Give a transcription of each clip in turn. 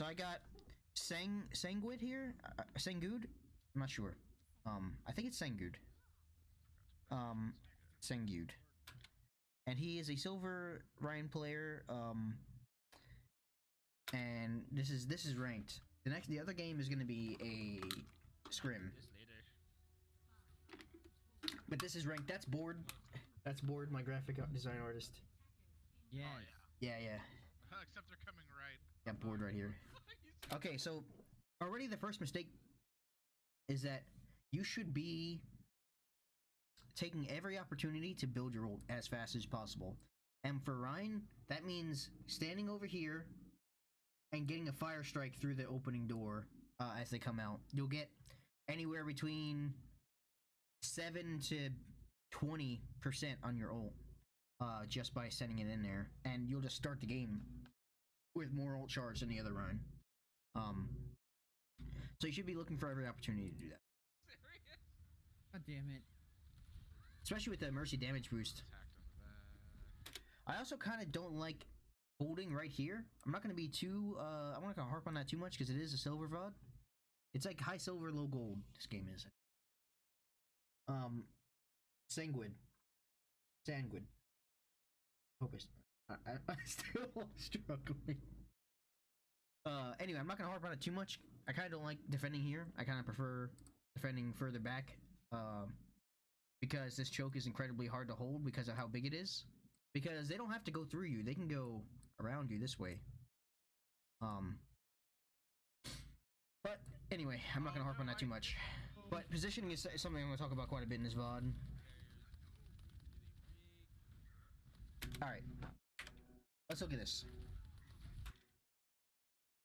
I got Sanguid here. Sangud. I'm not sure. I think it's Sangud. Sangud. And he is a silver Ryan player. And this is ranked. The other game is gonna be a scrim. But this is ranked. That's Board. That's Board, my graphic design artist. Yeah. Oh, Yeah. Except they're coming right. Yeah, Board right here. Okay, so already the first mistake is that you should be taking every opportunity to build your ult as fast as possible. And for Ryan, that means standing over here and getting a fire strike through the opening door as they come out. You'll get anywhere between 7 to 20% on your ult just by sending it in there, and you'll just start the game with more ult charge than the other Ryan. So you should be looking for every opportunity to do that. Serious? God damn it. Especially with the Mercy damage boost. I also kind of don't like holding right here. I'm not going to be too, I'm not going to harp on that too much because it is a silver VOD. It's like high silver, low gold, this game is. Sanguid. Hope I'm still struggling. Anyway, I'm not going to harp on it too much. I kind of don't like defending here. I kind of prefer defending further back. Because this choke is incredibly hard to hold because of how big it is. Because they don't have to go through you. They can go around you this way. But anyway, I'm not going to harp on that too much. But positioning is something I'm going to talk about quite a bit in this VOD. Alright. Let's look at this.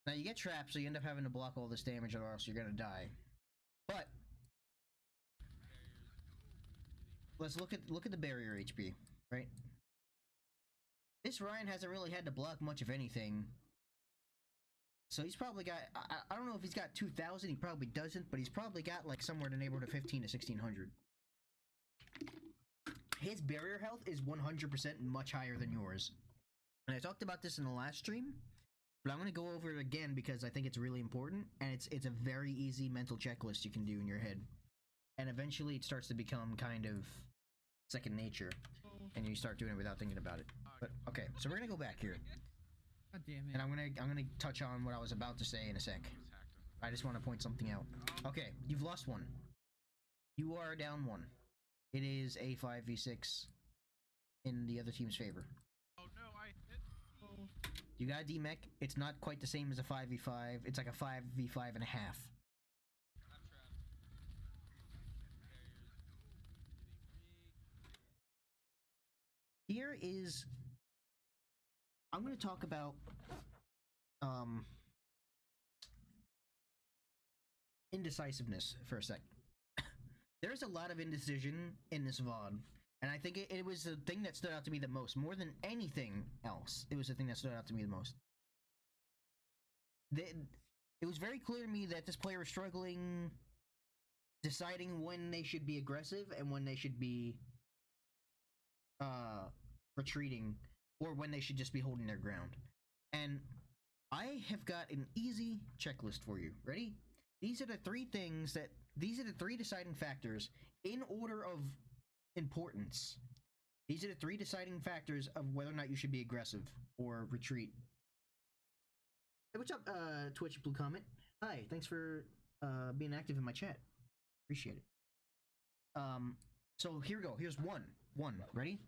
Now you get trapped, so you end up having to block all this damage or else you're going to die. But let's look at the barrier HP, right? This Ryan hasn't really had to block much of anything. So he's probably got, I don't know if he's got 2,000, he probably doesn't, but he's probably got like somewhere in the neighborhood of 15 to 1,600. His barrier health is 100% much higher than yours. And I talked about this in the last stream, but I'm going to go over it again because I think it's really important, and it's a very easy mental checklist you can do in your head. And eventually it starts to become kind of second nature, and you start doing it without thinking about it. But okay, so we're gonna go back here, God damn it. and I'm gonna touch on what I was about to say in a sec. I just want to point something out. Okay, you've lost one. You are down one. It is a 5v6 in the other team's favor. Oh no, I hit. You got a D-mech. It's not quite the same as a 5v5. It's like a 5v5 and a half. Here is, I'm going to talk about indecisiveness for a sec. There's a lot of indecision in this VOD, and I think it was the thing that stood out to me the most. More than anything else, it was the thing that stood out to me the most. It was very clear to me that this player was struggling deciding when they should be aggressive and when they should be retreating, or when they should just be holding their ground. And I have got an easy checklist for you. Ready? These are the three deciding factors in order of importance. These are the three deciding factors of whether or not you should be aggressive or retreat. Hey, what's up, Twitch Blue Comment? Hi, thanks for being active in my chat. Appreciate it. So here we go. Here's one. Ready?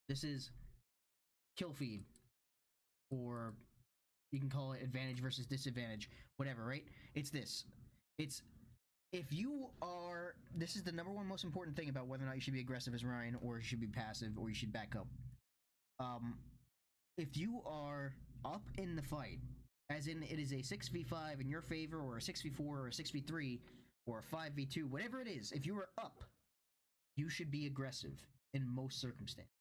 This is kill feed, or you can call it advantage versus disadvantage, whatever, right? It's this. It's if you are, this is the number one most important thing about whether or not you should be aggressive as Ryan, or you should be passive, or you should back up. If you are up in the fight, as in it is a 6v5 in your favor, or a 6v4, or a 6v3, or a 5v2, whatever it is, if you are up, you should be aggressive in most circumstances.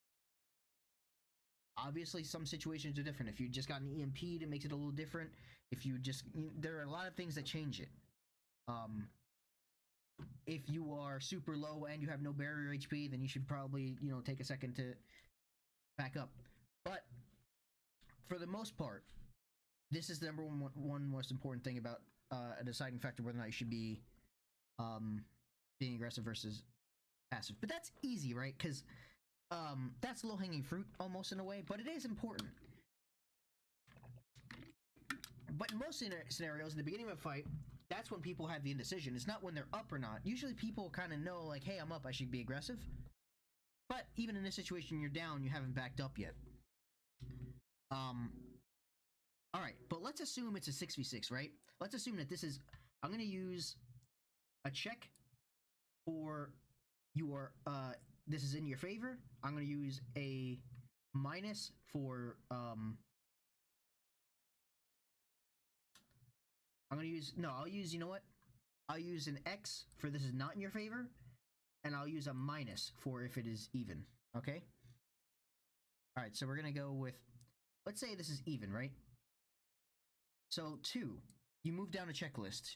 Obviously, some situations are different. If you just got an EMP, it makes it a little different. If you just, there are a lot of things that change it. If you are super low and you have no barrier HP, then you should probably, take a second to back up. But for the most part, this is the one most important thing about a deciding factor whether or not you should be being aggressive versus passive. But that's easy, right? Because that's low hanging fruit almost in a way, but it is important. But in most scenarios, in the beginning of a fight, that's when people have the indecision. It's not when they're up or not. Usually people kind of know, like, hey, I'm up, I should be aggressive. But even in this situation, you're down, you haven't backed up yet. Alright, but let's assume it's a 6v6, right? Let's assume that this is... I'm going to use a check for your... this is in your favor. I'm going to use a minus for... I'm going to use... No, I'll use... You know what? I'll use an X for this is not in your favor. And I'll use a minus for if it is even. Okay? Alright, so we're going to go with... Let's say this is even, right? So 2, you move down a checklist.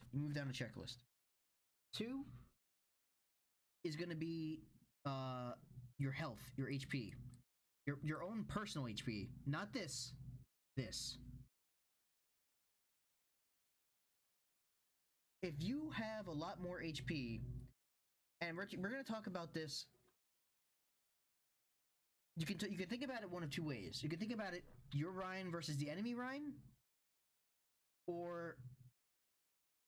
2 is going to be your health, your HP, your own personal HP, not this. If you have a lot more HP, and we're going to talk about this. You can think about it one of two ways. You can think about it your Ryan versus the enemy Ryan, or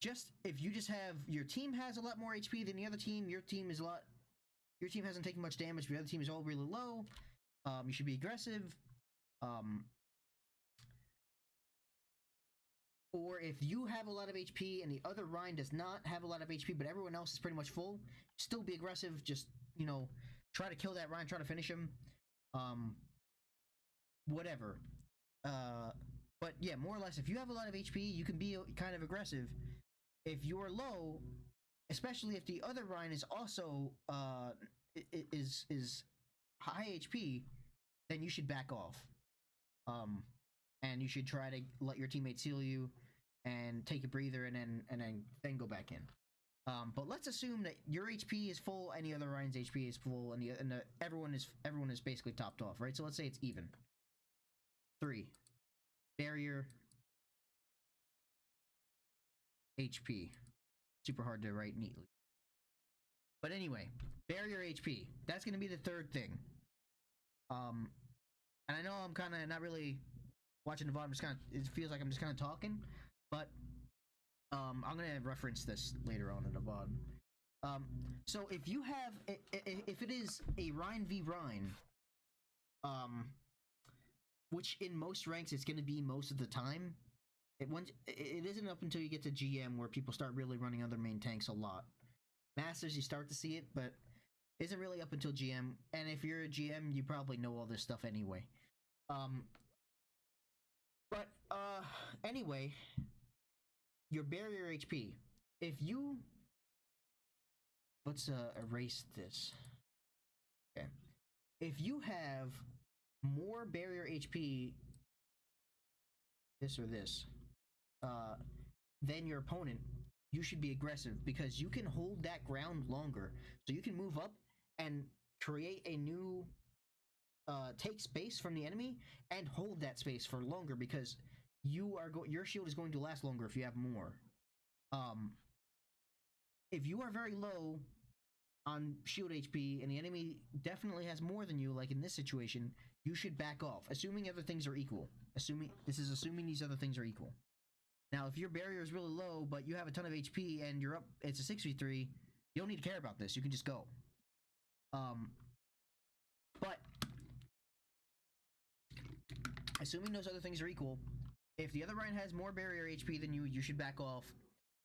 just if you just have your team has a lot more HP than the other team, your team hasn't taken much damage, but the other team is all really low. You should be aggressive. Or if you have a lot of HP and the other Ryan does not have a lot of HP, but everyone else is pretty much full, still be aggressive. Just, try to kill that Ryan, try to finish him. Whatever. But yeah, more or less, if you have a lot of HP, you can be kind of aggressive. If you're low, especially if the other Ryan is also is high HP, then you should back off. And you should try to let your teammates heal you and take a breather and then go back in. But let's assume that your HP is full and the other Ryan's HP is full and everyone is basically topped off, right? So let's say it's even. 3. Barrier. HP. Super hard to write neatly. But anyway, barrier HP. That's going to be the third thing. And I know I'm kind of not really watching the VOD. It feels like I'm just kind of talking, but I'm going to reference this later on in the VOD. So if you have, if it is a Ryan v Ryan, which in most ranks it's going to be most of the time. It isn't up until you get to GM where people start really running other main tanks a lot. Masters, you start to see it, but it isn't really up until GM. And if you're a GM, you probably know all this stuff anyway. Anyway, your barrier HP. If you... Let's erase this. Okay. If you have more barrier HP, this or this, than your opponent, you should be aggressive because you can hold that ground longer. So you can move up and create a new, take space from the enemy and hold that space for longer because your shield is going to last longer if you have more. If you are very low on shield HP and the enemy definitely has more than you, like in this situation, you should back off, assuming other things are equal. Assuming these other things are equal. Now, if your barrier is really low, but you have a ton of HP and you're up, it's a 6v3, you don't need to care about this. You can just go. But assuming those other things are equal, if the other Ryan has more barrier HP than you, you should back off.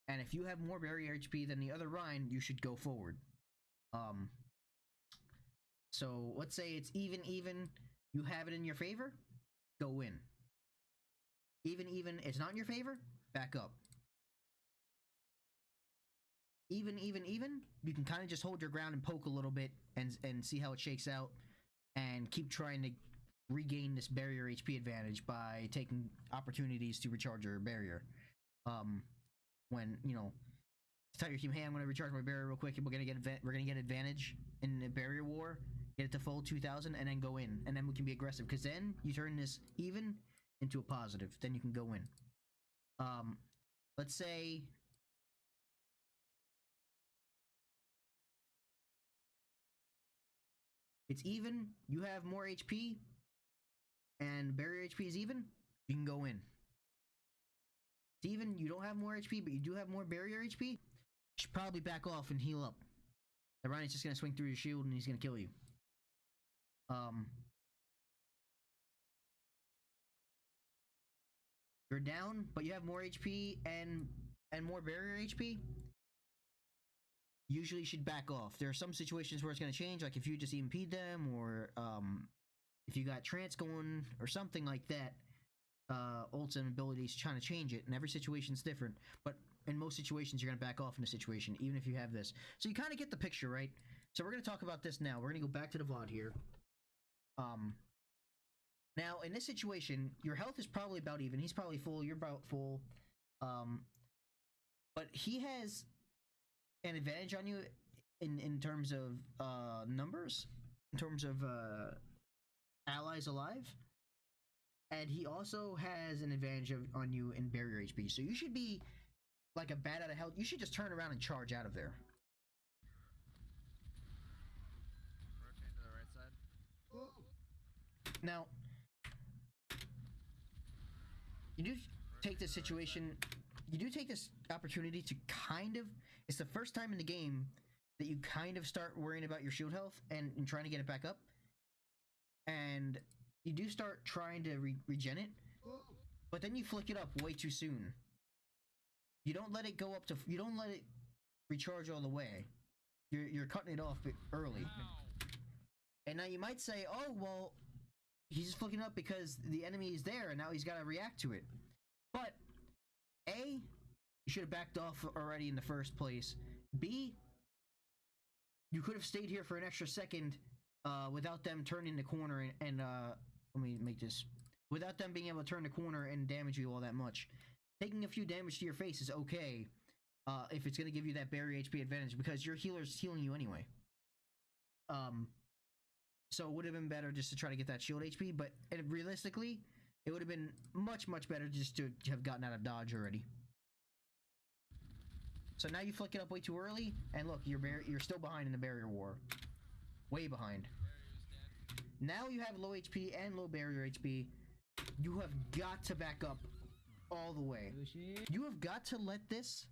And if you have more barrier HP than the other Ryan, you should go forward. So let's say it's even, you have it in your favor, go in. Even, it's not in your favor, back up. Even, you can kind of just hold your ground and poke a little bit and see how it shakes out and keep trying to regain this barrier HP advantage by taking opportunities to recharge your barrier. When, tell your team, hey, I'm going to recharge my barrier real quick and we're going to get advantage in the barrier war, get it to full 2000 and then go in, and then we can be aggressive because then you turn this even into a positive, then you can go in. Let's say it's even, you have more HP, and barrier HP is even, you can go in. It's even, you don't have more HP, but you do have more barrier HP, you should probably back off and heal up. The Reinhardt's just gonna swing through your shield and he's gonna kill you. You're down, but you have more HP and more barrier HP. Usually, you should back off. There are some situations where it's gonna change, like if you just impede them, or if you got trance going or something like that. Ults and abilities trying to change it, and every situation's different. But in most situations, you're gonna back off in a situation, even if you have this. So you kind of get the picture, right? So we're gonna talk about this now. We're gonna go back to the VOD here. Now in this situation, your health is probably about even. He's probably full. You're about full. But he has an advantage on you in terms of numbers, in terms of allies alive. And he also has an advantage on you in barrier HP. So you should be like a bat out of hell. You should just turn around and charge out of there. Rotate to the right side. Now, you do take this situation, you do take this opportunity to kind of, it's the first time in the game that you kind of start worrying about your shield health and trying to get it back up. And you do start trying to regen it, but then you flick it up way too soon. You don't let it go up to, you don't let it recharge all the way. You're cutting it off early. And now you might say, oh, well, he's just flicking up because the enemy is there and now he's got to react to it. But A, you should have backed off already in the first place. B, you could have stayed here for an extra second without them turning the corner and let me make this, without them being able to turn the corner and damage you all that much. Taking a few damage to your face is okay if it's going to give you that barrier HP advantage, because your healer's healing you anyway. So it would have been better just to try to get that shield HP, but realistically, it would have been much, much better just to have gotten out of dodge already. So now you flick it up way too early, and look, you're still behind in the barrier war. Way behind. Now you have low HP and low barrier HP. You have got to back up all the way. You have got to let this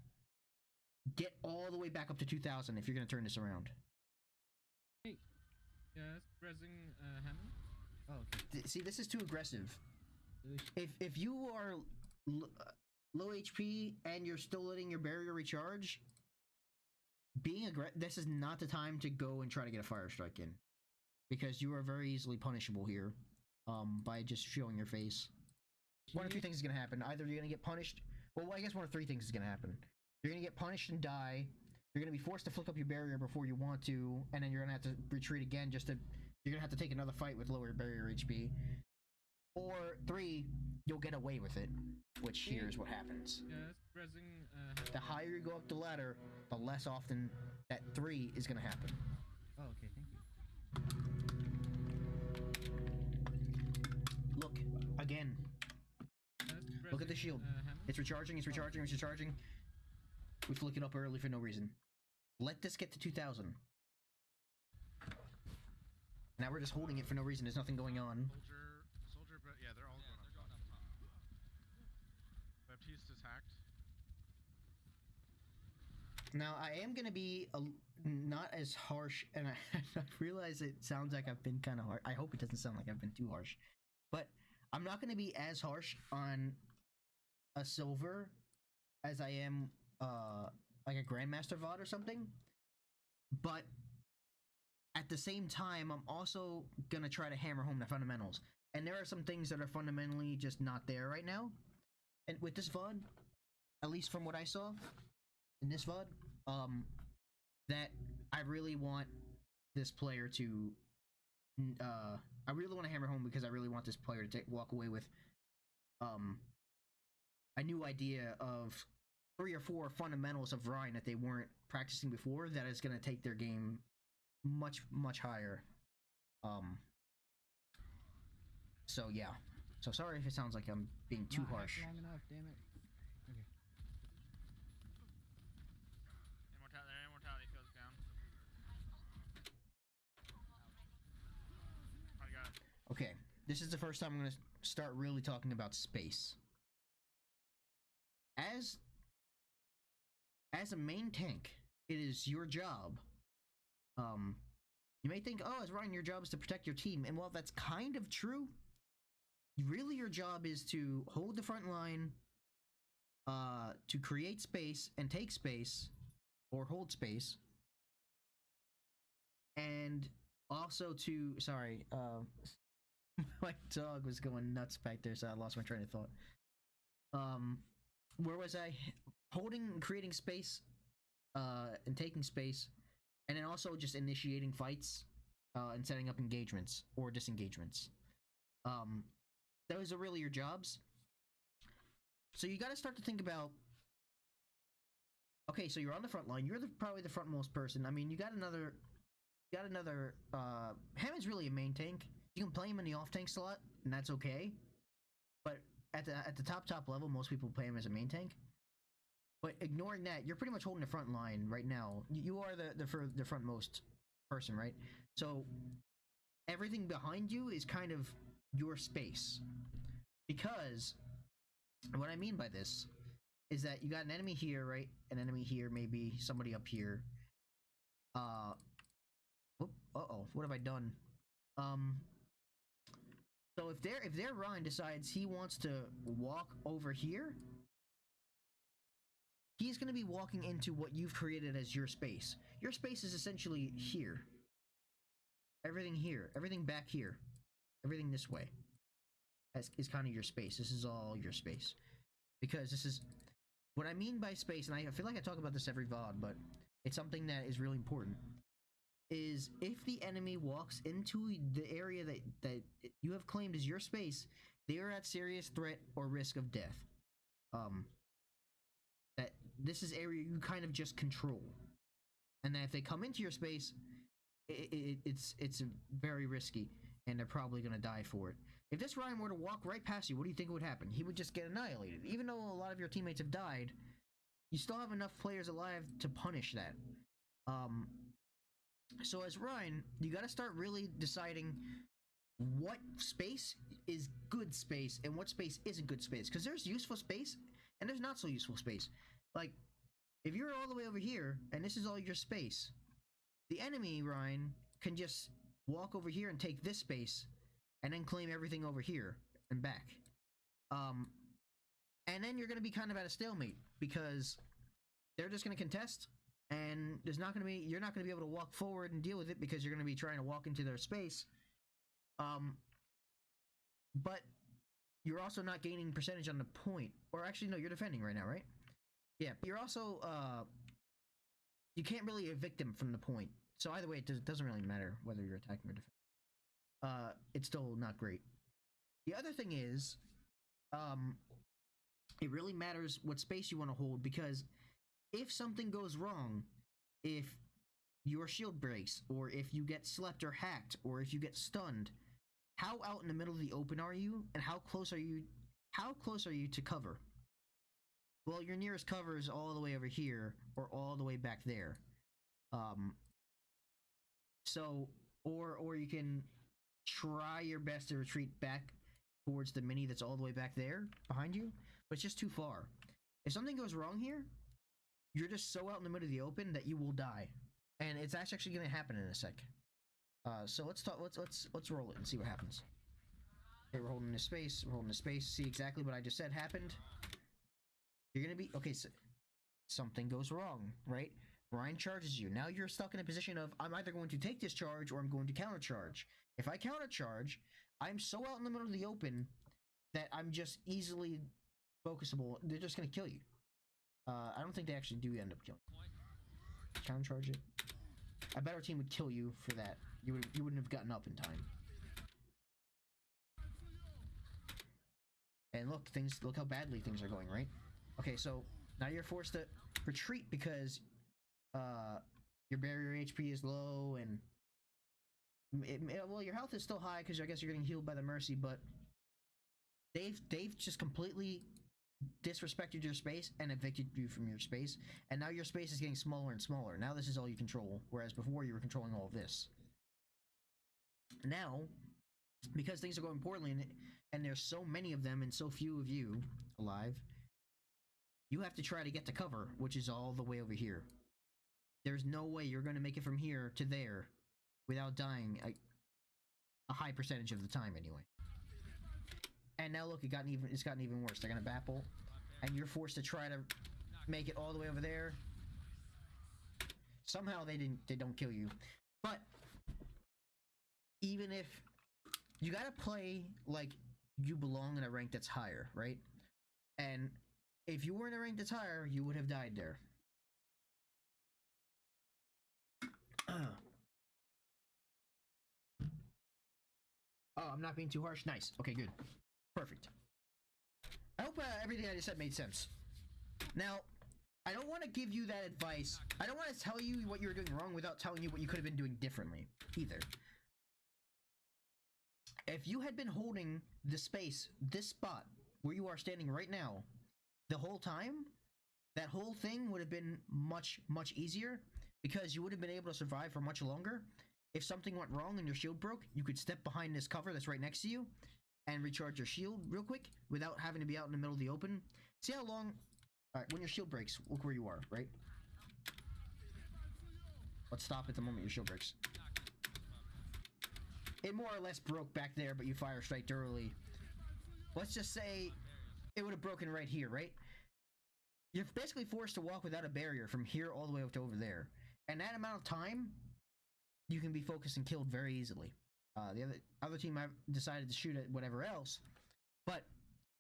get all the way back up to 2,000 if you're going to turn this around. Hey, yes, pressing Hammond. Oh, okay. See, this is too aggressive. If you are low HP and you're still letting your barrier recharge, this is not the time to go and try to get a fire strike in, because you are very easily punishable here by just showing your face. One of two things is going to happen. Either you're going to get punished, well, I guess one of three things is going to happen. You're going to get punished and die, you're going to be forced to flick up your barrier before you want to, and then you're going to have to retreat again you're going to have to take another fight with lower barrier HP. Or three, you'll get away with it, which here's what happens. Yes, pressing The higher you go up the ladder, the less often that 3 is going to happen. Oh, okay, thank you. Look, again. Yes, Look at the shield. Hammond. It's recharging, it's recharging, it's recharging. We flick it up early for no reason. Let this get to 2,000. Now we're just holding it for no reason. There's nothing going on. Soldier, but yeah, they're all going up top. Baptiste is hacked. Now, I am going to be not as harsh, and I realize it sounds like I've been kind of harsh. I hope it doesn't sound like I've been too harsh. But I'm not going to be as harsh on a silver as I am like a Grandmaster VOD or something. But at the same time, I'm also going to try to hammer home the fundamentals. And there are some things that are fundamentally just not there right now. And with this VOD, at least from what I saw in this VOD, that I really want this player to, I really want to hammer home, because I really want this player to walk away with a new idea of 3 or 4 fundamentals of Ryan that they weren't practicing before, that is going to take their game much, much higher. So yeah. So sorry if it sounds like I'm being too harsh. Long enough, damn it. this is the first time I'm going to start really talking about space. As a main tank, it is your job. You may think, oh, as Ryan, your job is to protect your team, and while that's kind of true, really your job is to hold the front line, to create space and take space, or hold space, and also to, sorry, my dog was going nuts back there, so I lost my train of thought. Where was I? Holding and creating space, and taking space, and then also just initiating fights, and setting up engagements or disengagements. Those are really your jobs. So you got to start to think about. Okay, so you're on the front line. You're probably the frontmost person. I mean, you got another. Hammond's really a main tank. You can play him in the off tank slot, and that's okay. But at the top level, most people play him as a main tank. But ignoring that, you're pretty much holding the front line right now. You are the frontmost person, right? So everything behind you is kind of your space. Because what I mean by this is that you got an enemy here, right? An enemy here, maybe somebody up here. What have I done? So if their Ryan decides he wants to walk over here, he's going to be walking into what you've created as your space. Your space is essentially here. Everything here, everything back here, everything this way is kind of your space. This is all your space. Because this is what I mean by space, and I feel like I talk about this every VOD, but it's something that is really important. Is if the enemy walks into the area that you have claimed as your space, they are at serious threat or risk of death. That this is area you kind of just control, and that if they come into your space, it's very risky, and they're probably gonna die for it. If this Ryan were to walk right past you, what do you think would happen? He would just get annihilated. Even though a lot of your teammates have died, you still have enough players alive to punish that. So as Ryan, you got to start really deciding what space is good space and what space isn't good space. Because there's useful space and there's not so useful space. Like, if you're all the way over here and this is all your space, the enemy, Ryan, can just walk over here and take this space and then claim everything over here and back. And then you're going to be kind of at a stalemate because they're just going to contest. And you're not going to be able to walk forward and deal with it because you're going to be trying to walk into their space. But you're also not gaining percentage on the point. Or actually, no, you're defending right now, right? Yeah, you're also, you can't really evict them from the point. So either way, it doesn't really matter whether you're attacking or defending. It's still not great. The other thing is, it really matters what space you want to hold because if something goes wrong, if your shield breaks, or if you get slept or hacked, or if you get stunned, how out in the middle of the open are you, and how close are you to cover? Well, your nearest cover is all the way over here, or all the way back there. Or you can try your best to retreat back towards the mini that's all the way back there, behind you, but it's just too far. If something goes wrong here, you're just so out in the middle of the open that you will die, and it's actually going to happen in a sec. So let's roll it and see what happens. Okay, we're holding this space. We're holding this space. See exactly what I just said happened. You're going to be okay. So something goes wrong, right? Ryan charges you. Now you're stuck in a position of I'm either going to take this charge or I'm going to countercharge. If I countercharge, I'm so out in the middle of the open that I'm just easily focusable. They're just going to kill you. I don't think they actually do end up killing. Countercharge it. I bet our team would kill you for that. You wouldn't have gotten up in time. And look how badly things are going, right? Okay, so now you're forced to retreat because your barrier HP is low and well, your health is still high because I guess you're getting healed by the Mercy, but they've just completely disrespected your space and evicted you from your space, and now your space is getting smaller and smaller. Now this is all you control, whereas before you were controlling all of this. Now because things are going poorly and there's so many of them and so few of you alive, you have to try to get to cover, which is all the way over here. There's no way you're going to make it from here to there without dying a high percentage of the time anyway. And now look, it's gotten even worse. They're going to baffle, and you're forced to try to make it all the way over there. Somehow they don't kill you. But even if you gotta play like you belong in a rank that's higher, right? And if you were in a rank that's higher, you would have died there. Oh, I'm not being too harsh. Nice. Okay, good. Perfect. I hope everything I just said made sense. Now, I don't want to give you that advice. I don't want to tell you what you're doing wrong without telling you what you could have been doing differently, either. If you had been holding the space, this spot, where you are standing right now, the whole time, that whole thing would have been much, much easier, because you would have been able to survive for much longer. If something went wrong and your shield broke, you could step behind this cover that's right next to you and recharge your shield real quick without having to be out in the middle of the open. See how long... Alright, when your shield breaks, look where you are, right? Let's stop at the moment your shield breaks. It more or less broke back there, but you fire striked early. Let's just say it would have broken right here, right? You're basically forced to walk without a barrier from here all the way up to over there. And that amount of time, you can be focused and killed very easily. The other team decided to shoot at whatever else, but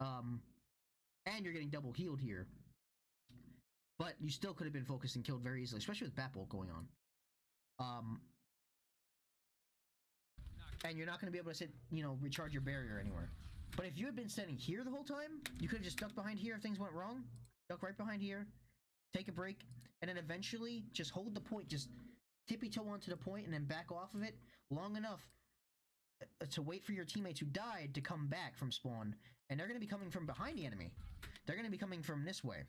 and you're getting double healed here. But you still could have been focused and killed very easily, especially with Bat Bolt going on. And you're not going to be able to sit, recharge your barrier anywhere. But if you had been standing here the whole time, you could have just ducked behind here if things went wrong. Duck right behind here, take a break, and then eventually just hold the point, just tippy-toe onto the point and then back off of it long enough to wait for your teammates who died to come back from spawn. And they're going to be coming from behind the enemy. They're going to be coming from this way.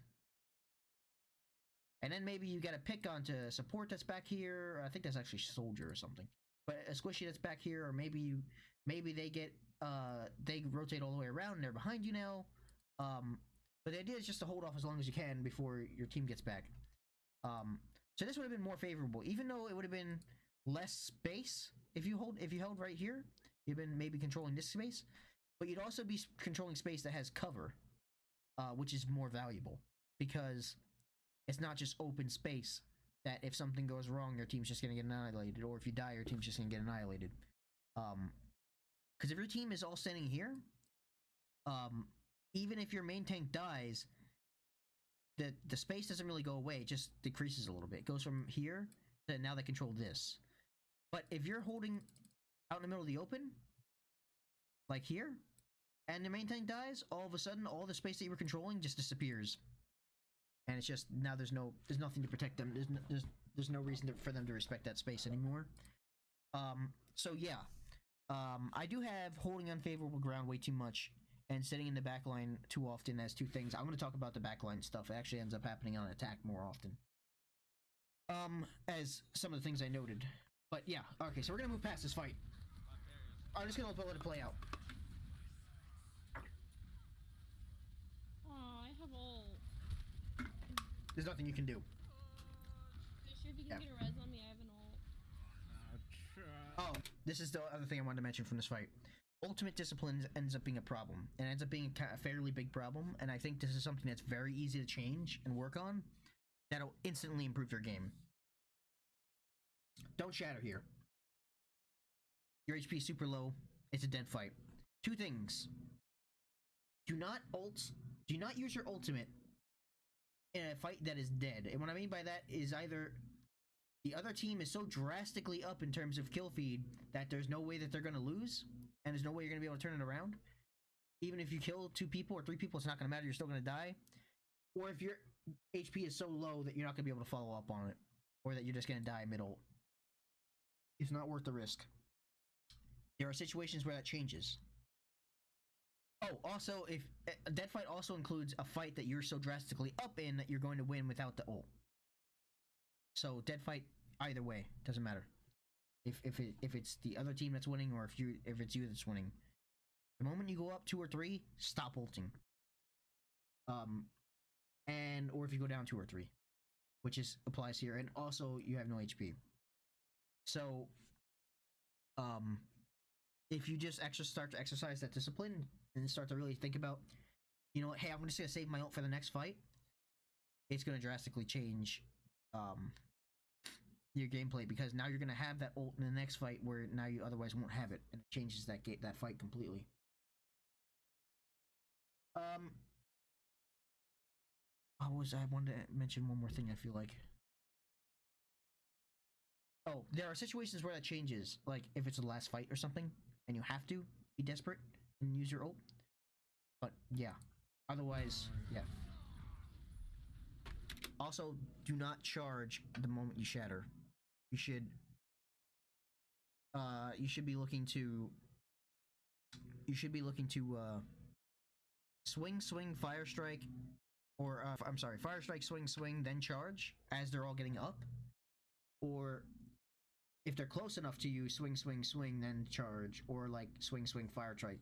And then maybe you got to pick onto support that's back here. I think that's actually soldier or something. But a squishy that's back here, or maybe they rotate all the way around and they're behind you now. But the idea is just to hold off as long as you can before your team gets back. So this would have been more favorable, even though it would have been less space. If you held right here, you've been maybe controlling this space, but you'd also be controlling space that has cover, which is more valuable because it's not just open space that if something goes wrong, your team's just gonna get annihilated, or if you die, your team's just gonna get annihilated. Because if your team is all standing here, even if your main tank dies, the space doesn't really go away, it just decreases a little bit. It goes from here to now they control this. But if you're holding out in the middle of the open, like here, and the main tank dies, all of a sudden all the space that you were controlling just disappears. And it's just, now there's nothing to protect them. There's no reason for them to respect that space anymore. So yeah. I do have holding unfavorable ground way too much and sitting in the back line too often as two things. I'm going to talk about the backline stuff. It actually ends up happening on attack more often. As some of the things I noted. But yeah, okay, so we're going to move past this fight. I'm just going to let it play out. Aw, I have all. There's nothing you can do. Are you sure if you can get a res on me? I have an ult. Oh, this is the other thing I wanted to mention from this fight. Ultimate discipline ends up being a problem. It ends up being a fairly big problem, and I think this is something that's very easy to change and work on that'll instantly improve your game. Don't shatter here. Your HP is super low. It's a dead fight. Two things. Do not use your ultimate in a fight that is dead. And what I mean by that is either the other team is so drastically up in terms of kill feed that there's no way that they're going to lose, and there's no way you're going to be able to turn it around. Even if you kill 2 people or 3 people, it's not going to matter. You're still going to die. Or if your HP is so low that you're not going to be able to follow up on it, or that you're just going to die mid-ult. It's not worth the risk. There are situations where that changes. Oh, also, if a dead fight also includes a fight that you're so drastically up in that you're going to win without the ult. So dead fight, either way, doesn't matter. if it's the other team that's winning or if it's you that's winning. The moment you go up 2 or 3, stop ulting. And or if you go down 2 or 3, which applies here, and also you have no HP. So, if you just start to exercise that discipline and start to really think about, you know what, hey, I'm just gonna save my ult for the next fight, it's gonna drastically change your gameplay, because now you're gonna have that ult in the next fight where now you otherwise won't have it, and it changes that fight completely. I wanted to mention one more thing, I feel like. Oh, there are situations where that changes, like if it's the last fight or something, and you have to be desperate and use your ult. But yeah, otherwise, yeah. Also, do not charge the moment you shatter. You should be looking to swing, fire strike, or I'm sorry, fire strike, swing, then charge as they're all getting up. Or if they're close enough to you, swing, then charge, or like swing, fire strike,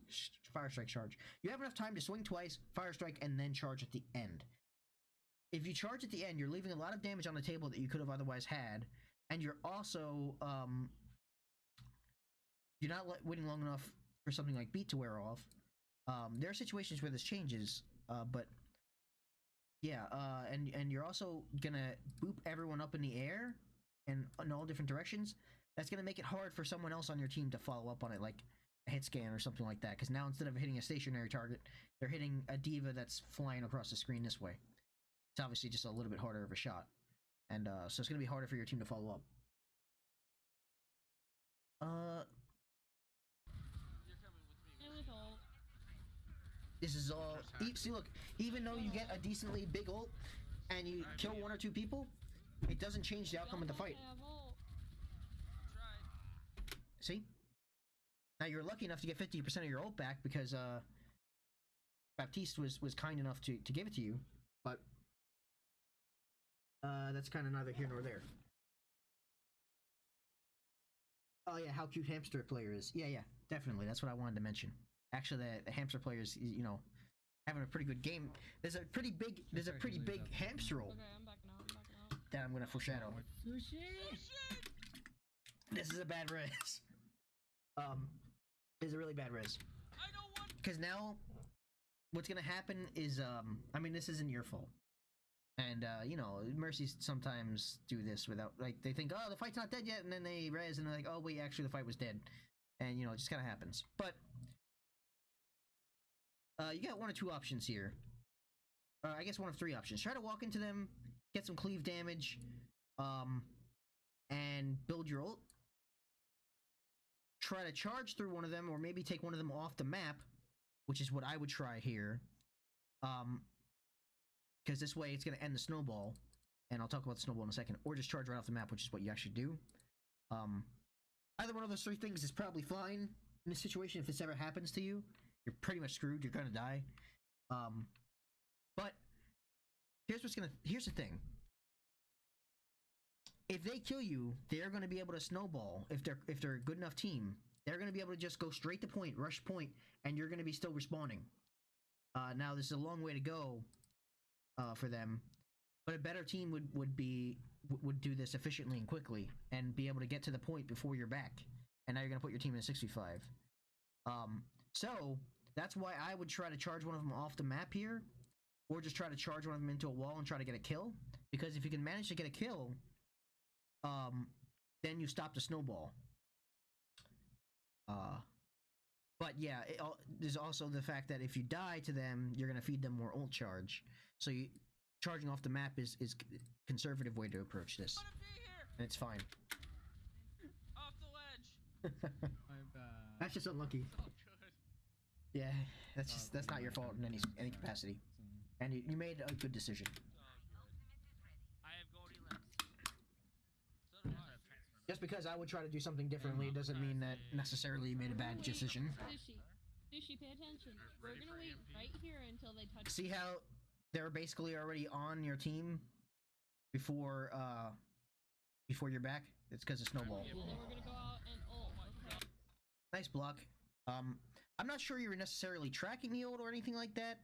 charge. You have enough time to swing twice, fire strike, and then charge at the end. If you charge at the end, you're leaving a lot of damage on the table that you could have otherwise had, and you're also you're not waiting long enough for something like beat to wear off. There are situations where this changes, but yeah, and you're also gonna boop everyone up in the air and in all different directions. That's gonna make it hard for someone else on your team to follow up on it, like a hit scan or something like that. Because now instead of hitting a stationary target, they're hitting a diva that's flying across the screen this way. It's obviously just a little bit harder of a shot, and so it's gonna be harder for your team to follow up. This is all. See, look, even though you get a decently big ult and you kill 1 or 2 people, it doesn't change the outcome of the fight. See? Now you're lucky enough to get 50% of your ult back because Baptiste was kind enough to give it to you, but that's kind of neither here nor there. Oh yeah, how cute hamster player is. Yeah, definitely. That's what I wanted to mention. Actually, the hamster player is, you know, having a pretty good game. There's a pretty big hamster ult. Okay, I'm backing out. That I'm gonna foreshadow. This is a bad res. This is a really bad res. Because now, what's gonna happen is, I mean, this isn't your fault. And, you know, Mercies sometimes do this without, like, they think, oh, the fight's not dead yet, and then they res, and they're like, oh, wait, actually, the fight was dead. And, you know, it just kind of happens. But, you got 1 or 2 options here. I guess 1 of 3 options. Try to walk into them, get some cleave damage, and build your ult. Try to charge through one of them, or maybe take one of them off the map, which is what I would try here. Because this way it's going to end the snowball, and I'll talk about the snowball in a second. Or just charge right off the map, which is what you actually do. Either one of those 3 things is probably fine in this situation. If this ever happens to you, you're pretty much screwed. You're gonna die. But here's the thing. If they kill you, they're gonna be able to snowball. If they're a good enough team, they're gonna be able to just go straight to point, rush point, and you're gonna be still respawning. Now this is a long way to go for them, but a better team would do this efficiently and quickly, and be able to get to the point before you're back. And now you're gonna put your team in a 6v5. So that's why I would try to charge one of them off the map here, or just try to charge one of them into a wall and try to get a kill. Because if you can manage to get a kill, then you stop the snowball. But yeah, there's also the fact that if you die to them, you're gonna feed them more ult charge. So charging off the map is a conservative way to approach this, and it's fine. Off the ledge. My bad. That's just unlucky. Oh, good. Yeah, that's not your fault in any capacity, and you made a good decision. Oh, good. I have Goldilocks. So do I. Just because I would try to do something differently doesn't mean that necessarily you made a bad decision. Sushi, pay attention. We're gonna wait right here until they touch. See how they're basically already on your team before you're back? It's because of snowball. So we're gonna go out and ult. Okay. Nice block. I'm not sure you're necessarily tracking the ult or anything like that,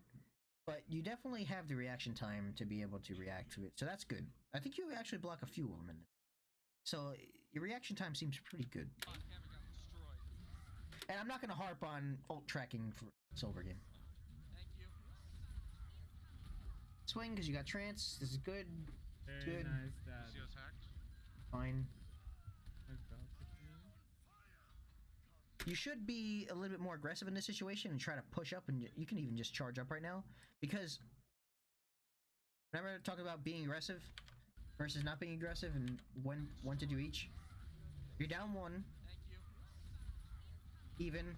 but you definitely have the reaction time to be able to react to it, so that's good. I think you actually block a few of them, so your reaction time seems pretty good. And I'm not going to harp on ult tracking for Silver game. Thank you. Swing because you got trance. This is good. Very Good. nice, Dad. CO's hacked. Fine. Nice job. You should be a little bit more aggressive in this situation and try to push up, and you can even just charge up right now, because remember talking about being aggressive versus not being aggressive and when to do each. You're down 1, Thank you. even.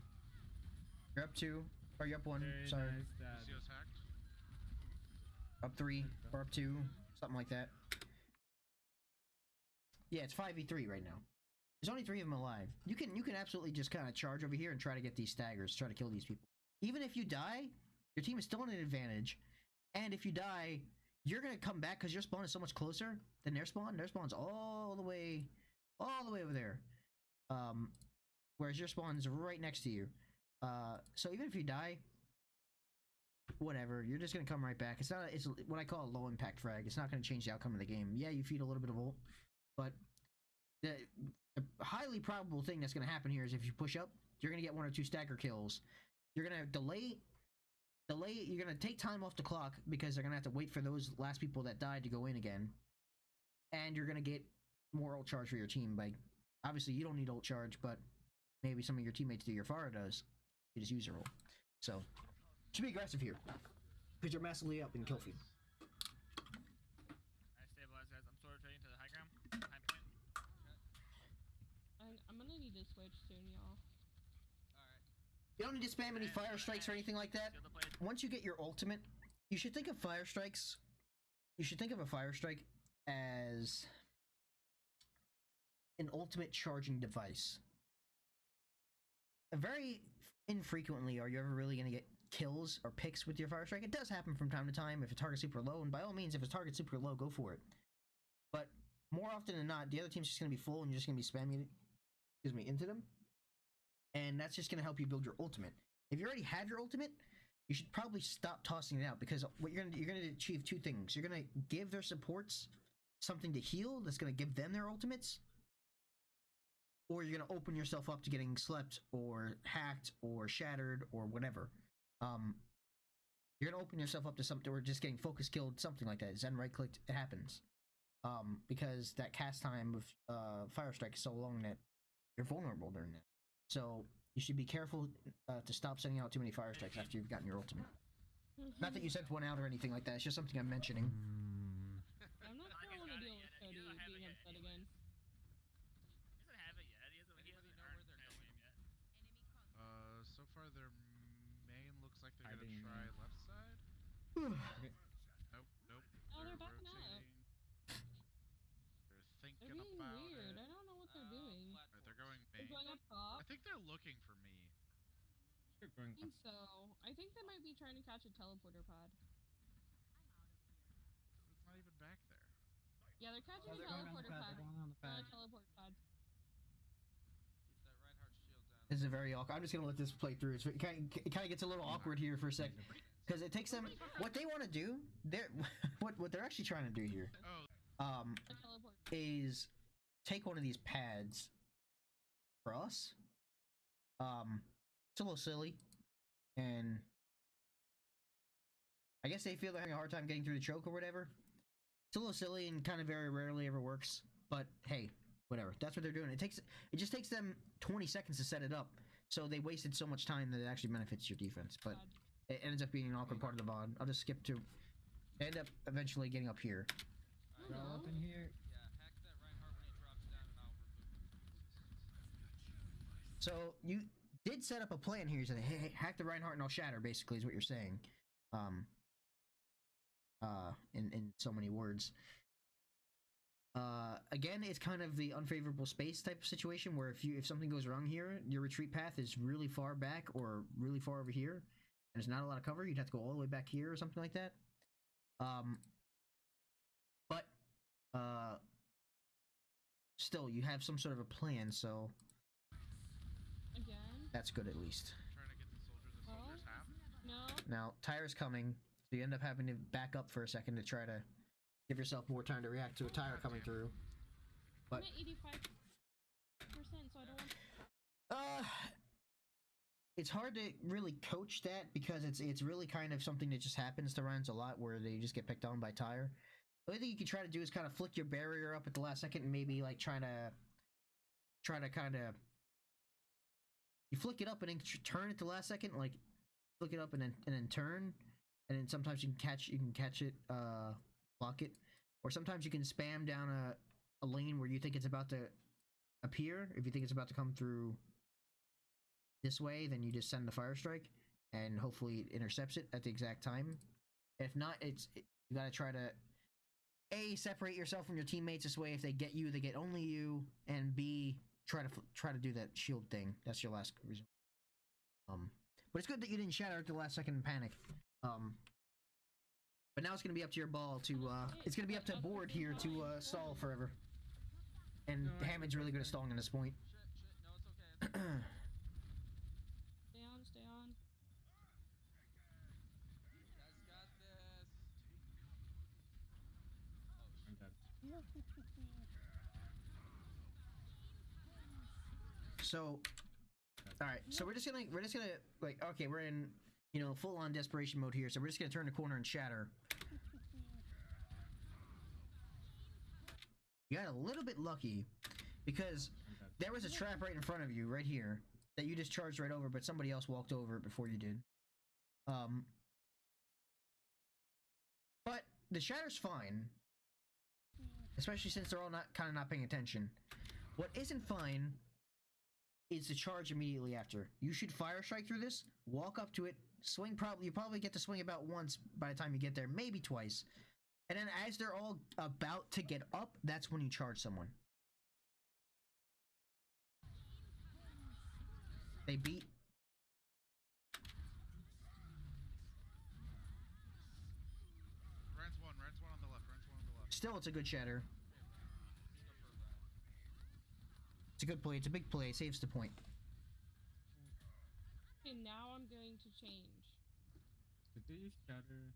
You're up 2, or you're up 1. Very Sorry, nice, Dad. CO's hacked. up 3 or up 2, something like that. Yeah, it's 5v3 right now. There's only 3 of them alive. You can absolutely just kind of charge over here and try to get these staggers, try to kill these people. Even if you die, your team is still in an advantage. And if you die, you're gonna come back because your spawn is so much closer than their spawn. Their spawn's all the way over there. Whereas your spawn's right next to you. So even if you die, whatever, you're just gonna come right back. It's what I call a low impact frag. It's not gonna change the outcome of the game. Yeah, you feed a little bit of ult, but the highly probable thing that's going to happen here is if you push up, you're going to get 1 or 2 stagger kills. You're going to delay. You're going to take time off the clock because they're going to have to wait for those last people that died to go in again. And you're going to get more ult charge for your team. By obviously, you don't need ult charge, but maybe some of your teammates do. Your Pharah does. You just use your ult. So, should be aggressive here because you're massively up in kill feed. I stabilize, guys. I'm sword rotating to the high ground. High point. I'm gonna need to switch soon, y'all. Alright. You don't need to spam any fire strikes or anything like that. Shield the blade. Once you get your ultimate, you should think of fire strikes. You should think of a fire strike as an ultimate charging device. Very infrequently are you ever really going to get kills or picks with your fire strike. It does happen from time to time if a target's super low, and by all means, if a target's super low, go for it. But more often than not, the other team's just going to be full and you're just going to be spamming it, into them. And that's just going to help you build your ultimate. If you already have your ultimate, you should probably stop tossing it out, because what you're going to achieve 2 things. You're going to give their supports something to heal that's going to give them their ultimates, or you're going to open yourself up to getting slept or hacked or shattered or whatever. You're going to open yourself up to something, or just getting focus killed, something like that. Zen right clicked, it happens. Because that cast time with Fire Strike is so long that you're vulnerable during that. So you should be careful to stop sending out too many Fire Strikes after you've gotten your ultimate. Not that you sent one out or anything like that, it's just something I'm mentioning. I'm not sure I want to deal with Cody being upset again. He doesn't have it yet. He hasn't earned the name yet. So far their main looks like they're Hiding, gonna try left side. Okay. Nope. Oh, they're backing up. rotating. They're They're thinking being about weird. it. I don't know what they're doing. Alright, they're going They're main. going up top. I think they're looking for me. You're going I think so. I think they might be trying to catch a teleporter pod. It's not even back there. Yeah, they're catching a they're going on the teleporter pad. pod. They're going on the pad. Teleport pod. Keep that Reinhardt shield down. This is a very awkward. I'm just gonna let this play through. It kind of gets a little awkward here for a sec, because it takes them. What they want to do, what they're actually trying to do here, Oh, Teleport. is take one of these pads for us. It's a little silly, and I guess they feel they're having a hard time getting through the choke or whatever. It's a little silly and kind of very rarely ever works, but hey, whatever. That's what they're doing. It just takes them 20 seconds to set it up, so they wasted so much time that it actually benefits your defense. But it ends up being an awkward part of the VOD. I'll just skip to. End up eventually getting up here. They're all up in here. Yeah, hack that Reinhardt when he drops down, and I'll remove him. So you did set up a plan here. You said, "Hey, hack the Reinhardt and I'll shatter." Basically, is what you're saying. In so many words. Again, it's kind of the unfavorable space type of situation where if something goes wrong here, your retreat path is really far back or really far over here, and there's not a lot of cover. You'd have to go all the way back here or something like that. But still, you have some sort of a plan, so Again? that's good at least. Trying to get the soldiers. The Well, soldiers have. No. Now, tire's coming, so you end up having to back up for a second to try to give yourself more time to react to a tire coming through. But I'm at 85%, so I don't want. it's hard to really coach that because it's really kind of something that just happens to Rhines a lot, where they just get picked on by tire. The only thing you can try to do is kind of flick your barrier up at the last second and maybe like try to kind of you flick it up and then turn at the last second, like flick it up and then turn, and then sometimes you can catch it, block it, or sometimes you can spam down a lane where you think it's about to appear. If you think it's about to come through this way, then you just send the fire strike and hopefully it intercepts it at the exact time. If not, you gotta try to A, separate yourself from your teammates this way. If they get you, they get only you, and B, try to do that shield thing. That's your last reason. But it's good that you didn't shatter at the last second and panic. But now it's gonna be up to your ball to it's gonna be up to board here to stall forever. And Hammond's really good at stalling at this point. Shit. No, it's okay. Stay on. You guys got this. I'm dead. So, all right. So we're just gonna like, okay, we're in, you know, full on desperation mode here. So we're just gonna turn the corner and shatter. You got a little bit lucky because there was a trap right in front of you, right here, that you just charged right over, but somebody else walked over it before you did. But the shatter's fine, especially since they're all not paying attention. What isn't fine is the charge immediately after. You should fire strike through this, walk up to it, swing. You probably get to swing about once by the time you get there, maybe twice. And then as they're all about to get up, that's when you charge someone. They beat. Rent's one on the left. Still, it's a good shatter. It's a good play. It's a big play. It saves the point. Okay, now I'm going to change. Did they use shatter?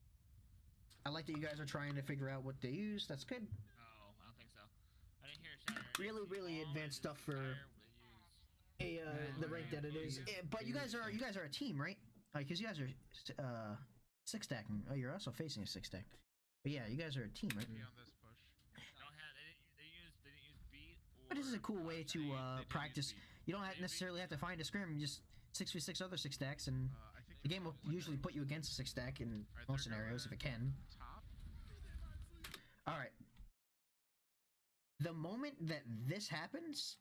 I like that you guys are trying to figure out what they use. That's good. Oh, I don't think so. I didn't hear shatter. Really advanced stuff for the rank that it is. But you guys are a team, right? Like, cause you guys are six stacking. Oh, you're also facing a six stack. But yeah, you guys are a team, right? Be on this push. They didn't use beat. But this is a cool way to practice. You don't necessarily have to find a scrim. Just 6v6 other six stacks, and I think the game will usually put you against a six stack in most scenarios if it can. Top. All right. The moment that this happens,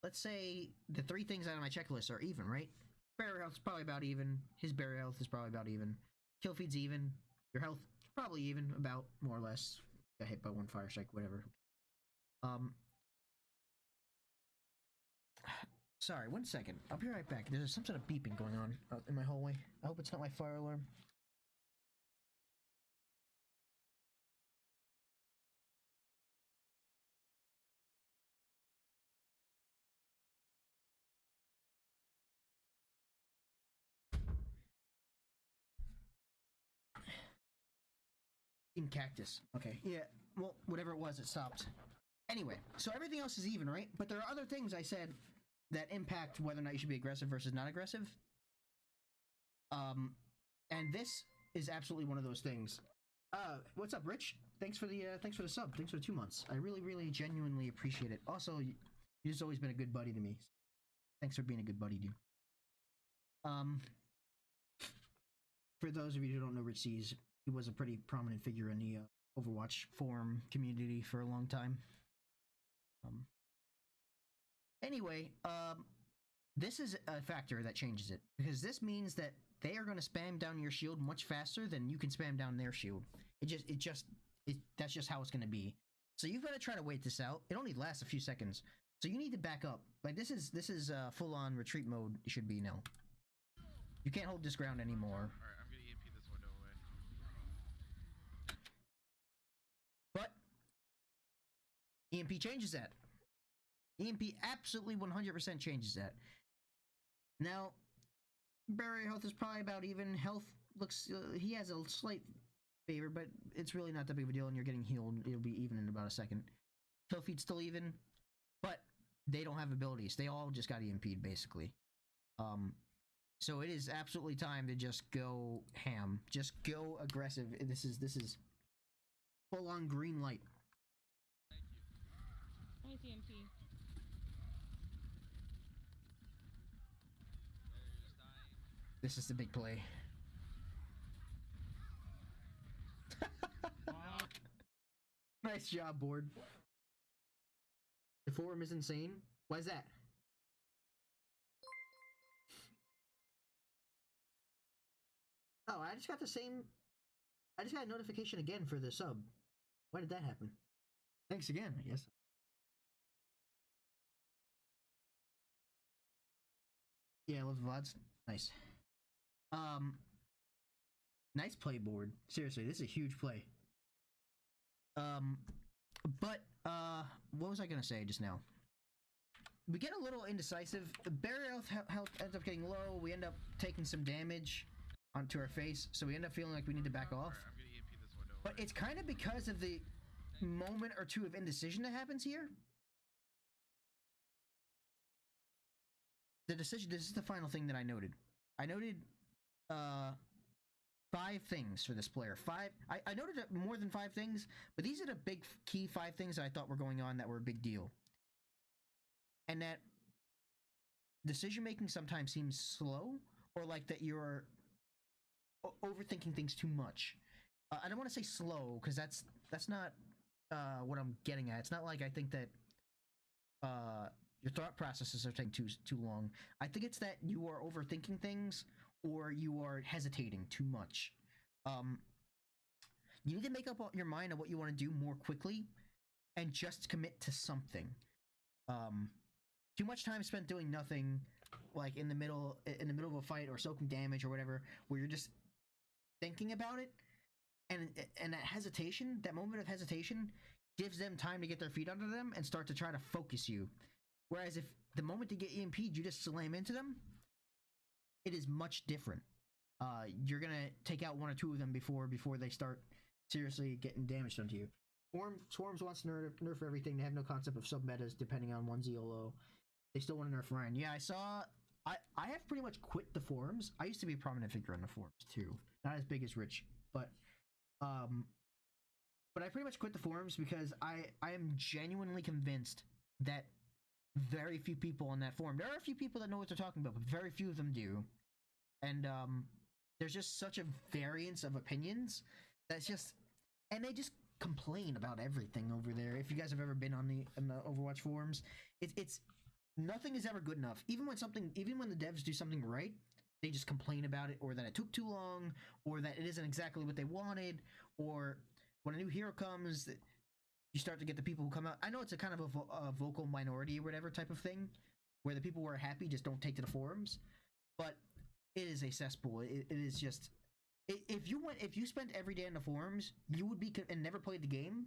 let's say the three things out of my checklist are even, right? Barrier health is probably about even. His barrier health is probably about even. Kill feed's even. Your health probably even, about, more or less. Got hit by one fire strike, whatever. Sorry, 1 second. I'll be right back. There's some sort of beeping going on out in my hallway. I hope it's not my fire alarm. In cactus. Okay. Yeah. Well, whatever it was, it stopped. Anyway, so everything else is even, right? But there are other things I said that impact whether or not you should be aggressive versus not aggressive. And this is absolutely one of those things. What's up, Rich? Thanks for the sub. Thanks for the 2 months. I really genuinely appreciate it. Also, you've just always been a good buddy to me. Thanks for being a good buddy, dude. For those of you who don't know Rich C's, he was a pretty prominent figure in the Overwatch forum community for a long time. Anyway, this is a factor that changes it, because this means that they are going to spam down your shield much faster than you can spam down their shield. That's just how it's going to be. So you've got to try to wait this out. It only lasts a few seconds, so you need to back up. Like, this is full-on retreat mode. It should be now. You can't hold this ground anymore. Alright, I'm gonna EMP this window away. EMP changes that. EMP absolutely 100% changes that. Now, barrier health is probably about even. Health looks, he has a slight favor, but it's really not that big of a deal, and you're getting healed. It'll be even in about a second. Kill feed's still even, but they don't have abilities. They all just got EMP'd, basically. So it is absolutely time to just go ham. Just go aggressive. This is full on green light. Nice EMP. This is the big play. Nice job, board. The forum is insane. Why is that? Oh, I just got the same. I just got a notification again for the sub. Why did that happen? Thanks again, I guess. Yeah, I love the VODs. Nice. Nice play, board. Seriously, this is a huge play. But what was I gonna say just now? We get a little indecisive. The barrier health ends up getting low. We end up taking some damage onto our face, so we end up feeling like we need to back off. I'm gonna EMP this window. But it's kind of because of the moment or two of indecision that happens here. The decision, this is the final thing that I noted. I noted 5 things for this player. I noted more than 5 things, but these are the big key 5 things that I thought were going on that were a big deal. And that decision making sometimes seems slow, or like that you're overthinking things too much. I don't want to say slow, because that's not what I'm getting at. It's not like I think that your thought processes are taking too long. I think it's that you are overthinking things, or you are hesitating too much. You need to make up your mind on what you want to do more quickly, and just commit to something. Too much time spent doing nothing, like in the middle of a fight or soaking damage or whatever, where you're just thinking about it, and that hesitation, that moment of hesitation, gives them time to get their feet under them and start to try to focus you. Whereas if the moment they get EMP'd, you just slam into them, it is much different. You're gonna take out 1 or 2 of them before they start seriously getting damaged onto you. Swarms wants to nerf everything. They have no concept of sub metas depending on one's ELO. They still want to nerf Ryan. Yeah, I saw. I have pretty much quit the forums. I used to be a prominent figure on the forums too. Not as big as Rich, but I pretty much quit the forums because I am genuinely convinced that very few people on that forum. There are a few people that know what they're talking about, but very few of them do. And there's just such a variance of opinions that's just, and they just complain about everything over there. If you guys have ever been on the Overwatch forums, it's nothing is ever good enough. Even when the devs do something right, they just complain about it, or that it took too long, or that it isn't exactly what they wanted, or when a new hero comes, you start to get the people who come out. I know it's a kind of a vocal minority or whatever type of thing, where the people who are happy just don't take to the forums, but it is a cesspool. It is just, if you spent every day in the forums, you would be and never played the game,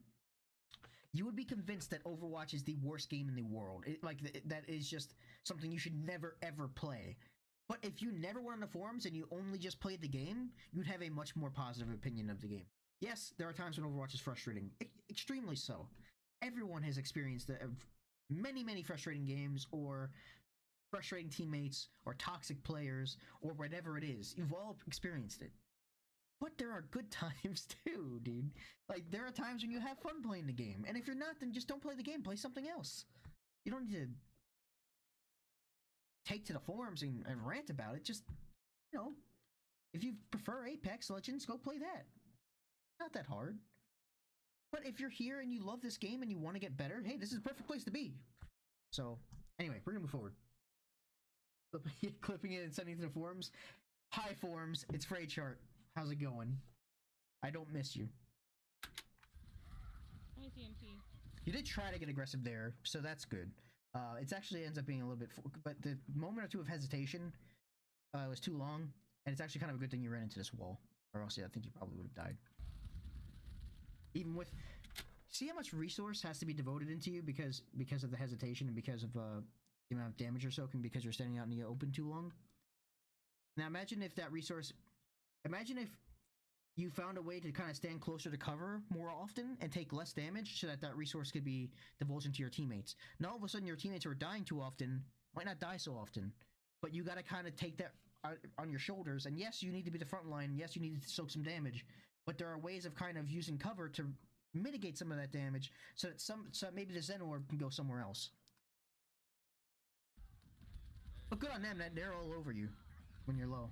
you would be convinced that Overwatch is the worst game in the world. That is just something you should never ever play. But if you never went on the forums and you only just played the game, you'd have a much more positive opinion of the game. Yes, there are times when Overwatch is frustrating, extremely so. Everyone has experienced many frustrating games, or frustrating teammates, or toxic players, or whatever it is. You've all experienced it. But there are good times too, dude. Like, there are times when you have fun playing the game. And if you're not, then just don't play the game. Play something else. You don't need to take to the forums and rant about it. Just, if you prefer Apex Legends, go play that. Not that hard. But if you're here and you love this game and you want to get better, hey, this is a perfect place to be. So, anyway, we're gonna move forward. Clipping it and sending it to the forums. Hi, forums. It's Fragehardt. How's it going? I don't miss you. Nice EMP. You did try to get aggressive there, so that's good. It actually ends up being a little bit, but the moment or two of hesitation was too long, and it's actually kind of a good thing you ran into this wall, or else, yeah, I think you probably would have died. Even with see how much resource has to be devoted into you because of the hesitation and because of the amount of damage you're soaking because you're standing out in the open too long. Now imagine if that resource, imagine if you found a way to kind of stand closer to cover more often and take less damage so that resource could be divulged into your teammates. Now all of a sudden your teammates who are dying too often might not die so often, but you got to kind of take that on your shoulders. And yes, you need to be the front line. Yes, you need to soak some damage, but there are ways of kind of using cover to mitigate some of that damage so that maybe the Zen orb can go somewhere else. But good on them that they're all over you when you're low.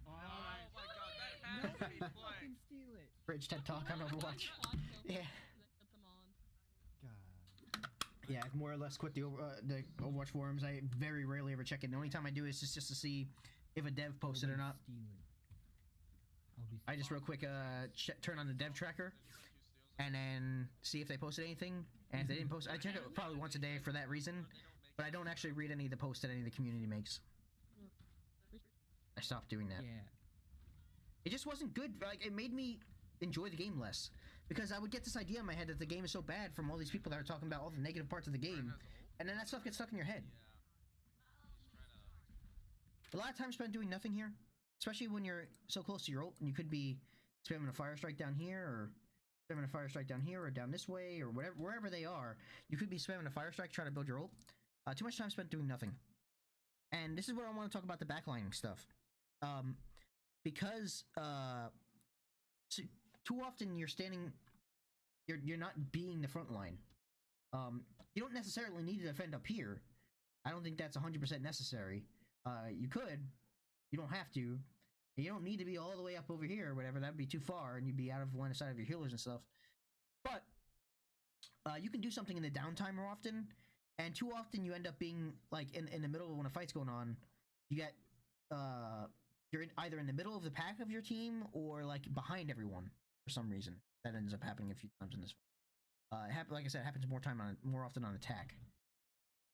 Oh my god, that has to be playing. Steal it. Bridge TED Talk on Overwatch. Yeah. God. Yeah, I've more or less quit the Overwatch forums. I very rarely ever check it. The only time I do is just to see if a dev posted or not. I just real quick turn on the dev tracker and then see if they posted anything. And if they didn't post, I check it probably once a day for that reason. But I don't actually read any of the posts that any of the community makes. I stopped doing that. Yeah. It just wasn't good. Like, it made me enjoy the game less because I would get this idea in my head that the game is so bad from all these people that are talking about all the negative parts of the game, and then that stuff gets stuck in your head. A lot of time spent doing nothing here, especially when you're so close to your ult, and you could be spamming a fire strike down here, or spamming a fire strike down here, or down this way, or whatever, wherever they are. You could be spamming a fire strike trying to build your ult. Too much time spent doing nothing. And this is where I want to talk about the backlining stuff. Because so too often you're standing, you're not being the front line. You don't necessarily need to defend up here. I don't think that's 100% necessary. You could, you don't have to. You don't need to be all the way up over here or whatever. That'd be too far, and you'd be out of line of sight of your healers and stuff. But you can do something in the downtime more often, and too often you end up being like in the middle when a fight's going on. You get you're either in the middle of the pack of your team or like behind everyone for some reason. That ends up happening a few times in this fight. Like I said, it happens more often on attack.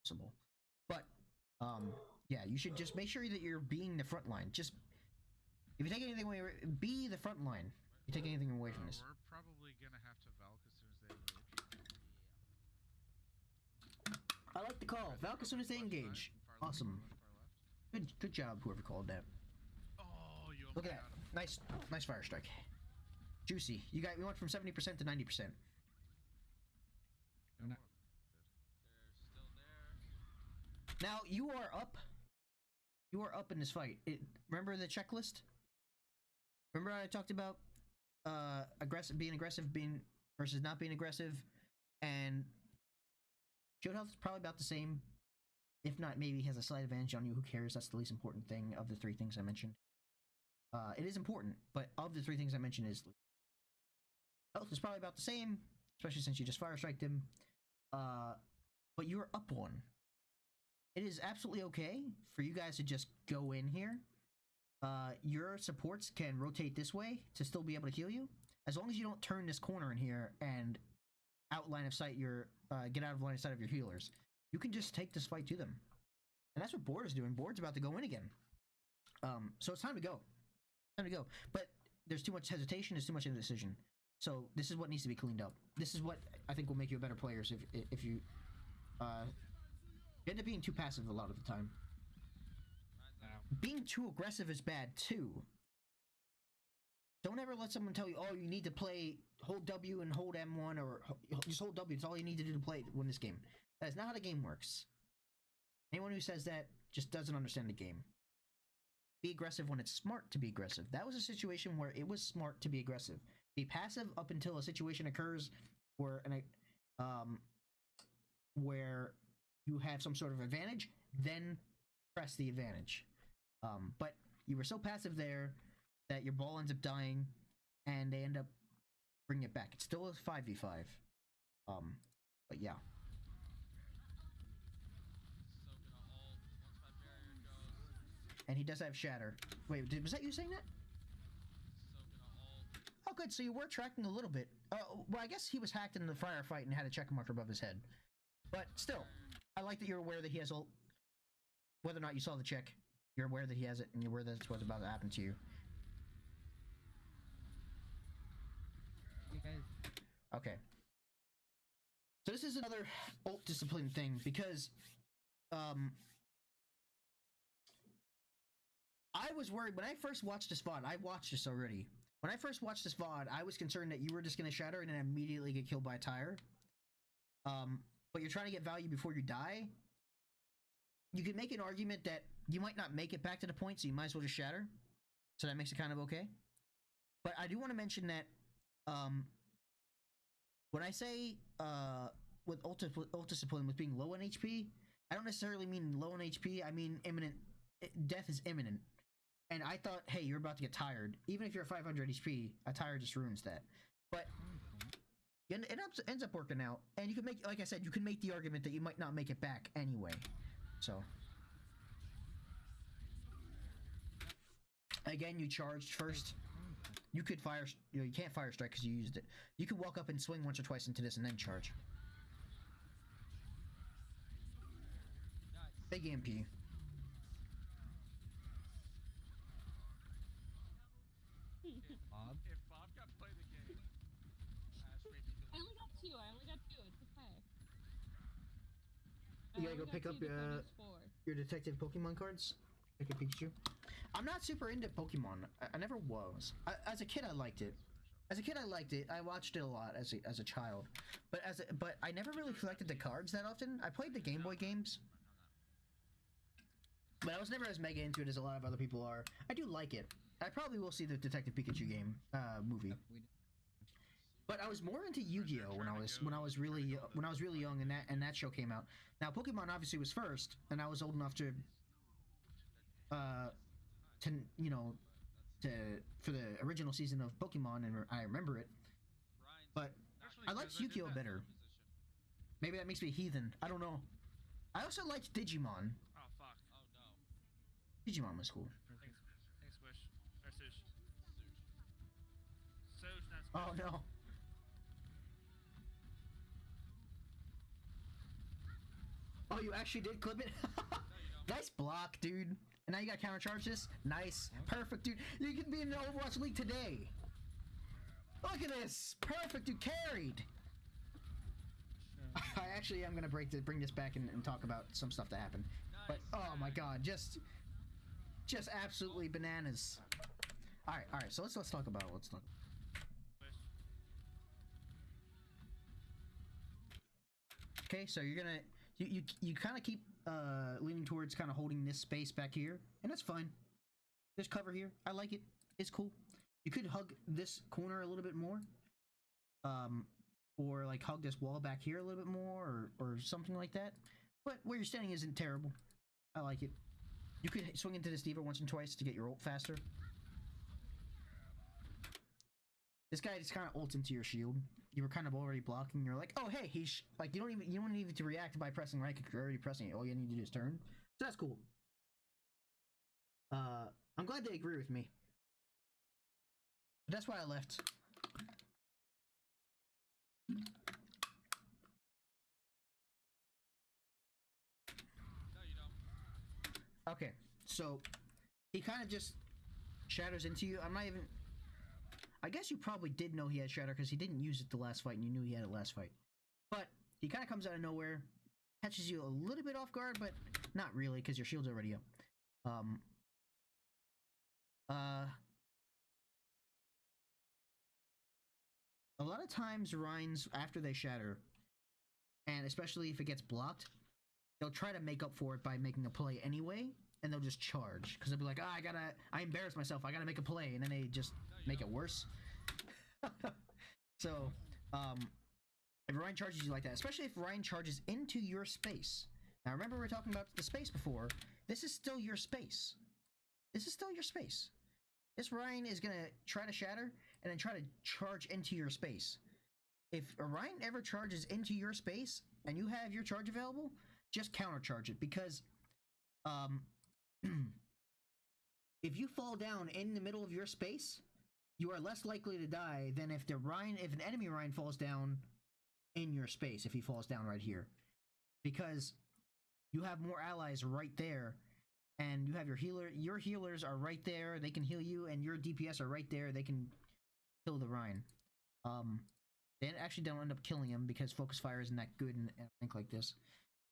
Possible, but yeah, you should just make sure that you're being the front line. Just if you take anything away, be the front line. If you take anything away from this. We're probably gonna have to Valk as soon as they engage. I like the call. Valk as soon as they engage. Awesome. Good job, whoever called that. Oh, you Look at that. Nice fire strike. Juicy. We went from 70% to 90%. I'm not. They're still there. Now you are up. You are up in this fight. Remember the checklist? Remember I talked about being aggressive, versus not being aggressive, and shield health is probably about the same. If not, maybe has a slight advantage on you. Who cares? That's the least important thing of the three things I mentioned. It is important, but of the three things I mentioned, health is probably about the same, especially since you just fire striked him. But you're up one. It is absolutely okay for you guys to just go in here. Your supports can rotate this way to still be able to heal you, as long as you don't turn this corner in here and get out of line of sight of your healers. You can just take this fight to them, and that's what Board is doing. Board's about to go in again, so it's time to go. But there's too much hesitation. There's too much indecision. So this is what needs to be cleaned up. This is what I think will make you a better player. If you end up being too passive a lot of the time. Being too aggressive is bad too. Don't ever let someone tell you, oh, you need to hold W and hold M1, or just hold W. It's all you need to do to win this game. That is not how the game works. Anyone who says that just doesn't understand the game. Be aggressive when it's smart to be aggressive. That was a situation where it was smart to be aggressive. Be passive up until a situation occurs where you have some sort of advantage, then press the advantage. But you were so passive there that your ball ends up dying, and they end up bringing it back. It's still a 5v5. But yeah. And he does have Shatter. Wait, was that you saying that? Oh, good. So you were tracking a little bit. Well, I guess he was hacked in the Friar fight and had a check marker above his head. But still, I like that you're aware that he has ult. Whether or not you saw the check, you're aware that he has it, and you're aware that it's what's about to happen to you. Okay. So this is another ult discipline thing because I was worried when I first watched this VOD. I watched this already. When I first watched this VOD, I was concerned that you were just gonna shatter and then immediately get killed by a tire. But you're trying to get value before you die. You could make an argument that you might not make it back to the point, so you might as well just shatter. So that makes it kind of okay. But I do want to mention that when I say with ult discipline with being low on HP, I don't necessarily mean low on HP. I mean imminent. Death is imminent. And I thought, hey, you're about to get tired. Even if you're 500 HP, a tire just ruins that. But it ends up working out. And you can make, like I said, you can make the argument that you might not make it back anyway. So. Again, you charged first. You could fire, you can't fire strike because you used it. You could walk up and swing once or twice into this and then charge. Big EMP. Bob? If Bob got play the game, I only got 2. It's okay. You gotta go pick up your detective Pokemon cards. Pick a Pikachu. I'm not super into Pokemon. I never was. As a kid, I liked it. I watched it a lot as a child. But I never really collected the cards that often. I played the Game Boy games. But I was never as mega into it as a lot of other people are. I do like it. I probably will see the Detective Pikachu game movie. But I was more into Yu-Gi-Oh when I was really young and that show came out. Now Pokemon obviously was first, and I was old enough to for the original season of Pokemon, and I remember it. But I liked Yu-Gi-Oh better. Maybe that makes me a heathen. I don't know. I also liked Digimon. oh fuck, oh no. Digimon was cool. Thanks Wish. Or Sush. Sush, that's Oh no. Oh, you actually did clip it? Nice block, dude. And now you got counter charge this? Nice. Perfect, dude. You can be in the Overwatch League today. Look at this. Perfect, dude. Carried. I actually am gonna bring this back and talk about some stuff that happened. But oh my god, just absolutely bananas. All right. So let's talk about Okay, so you're gonna you kind of keep leaning towards kind of holding this space back here, and that's fine. There's cover here. I like it. It's cool. You could hug this corner a little bit more, or like hug this wall back here a little bit more, or something like that. But where you're standing isn't terrible. I like it. You could swing into this D.Va once and twice to get your ult faster. This guy just kind of ults into your shield. You were kind of already blocking. You're like, oh hey, he's like, you don't need to react by pressing right because you're already pressing it. All you need to do is turn. So that's cool. I'm glad they agree with me. But that's why I left. No, you don't. Okay, so he kind of just shatters into you. I guess you probably did know he had shatter because he didn't use it the last fight and you knew he had it last fight. But he kind of comes out of nowhere, catches you a little bit off guard, but not really because your shield's already up. A lot of times Rhines, after they shatter, and especially if it gets blocked, they'll try to make up for it by making a play anyway, and they'll just charge because they'll be like, I embarrassed myself, I gotta make a play, and then they just make it worse. So if Ryan charges you like that, especially if Ryan charges into your space. Now remember, we were talking about the space before. This is still your space. This Ryan is gonna try to shatter and then try to charge into your space. If Ryan ever charges into your space and you have your charge available, just counter charge it because if you fall down in the middle of your space, you are less likely to die than if an enemy Ryan falls down in your space, if he falls down right here. Because you have more allies right there, and you have your healers are right there, they can heal you, and your DPS are right there, they can kill the Ryan. They actually don't end up killing him because focus fire isn't that good in a rank like this.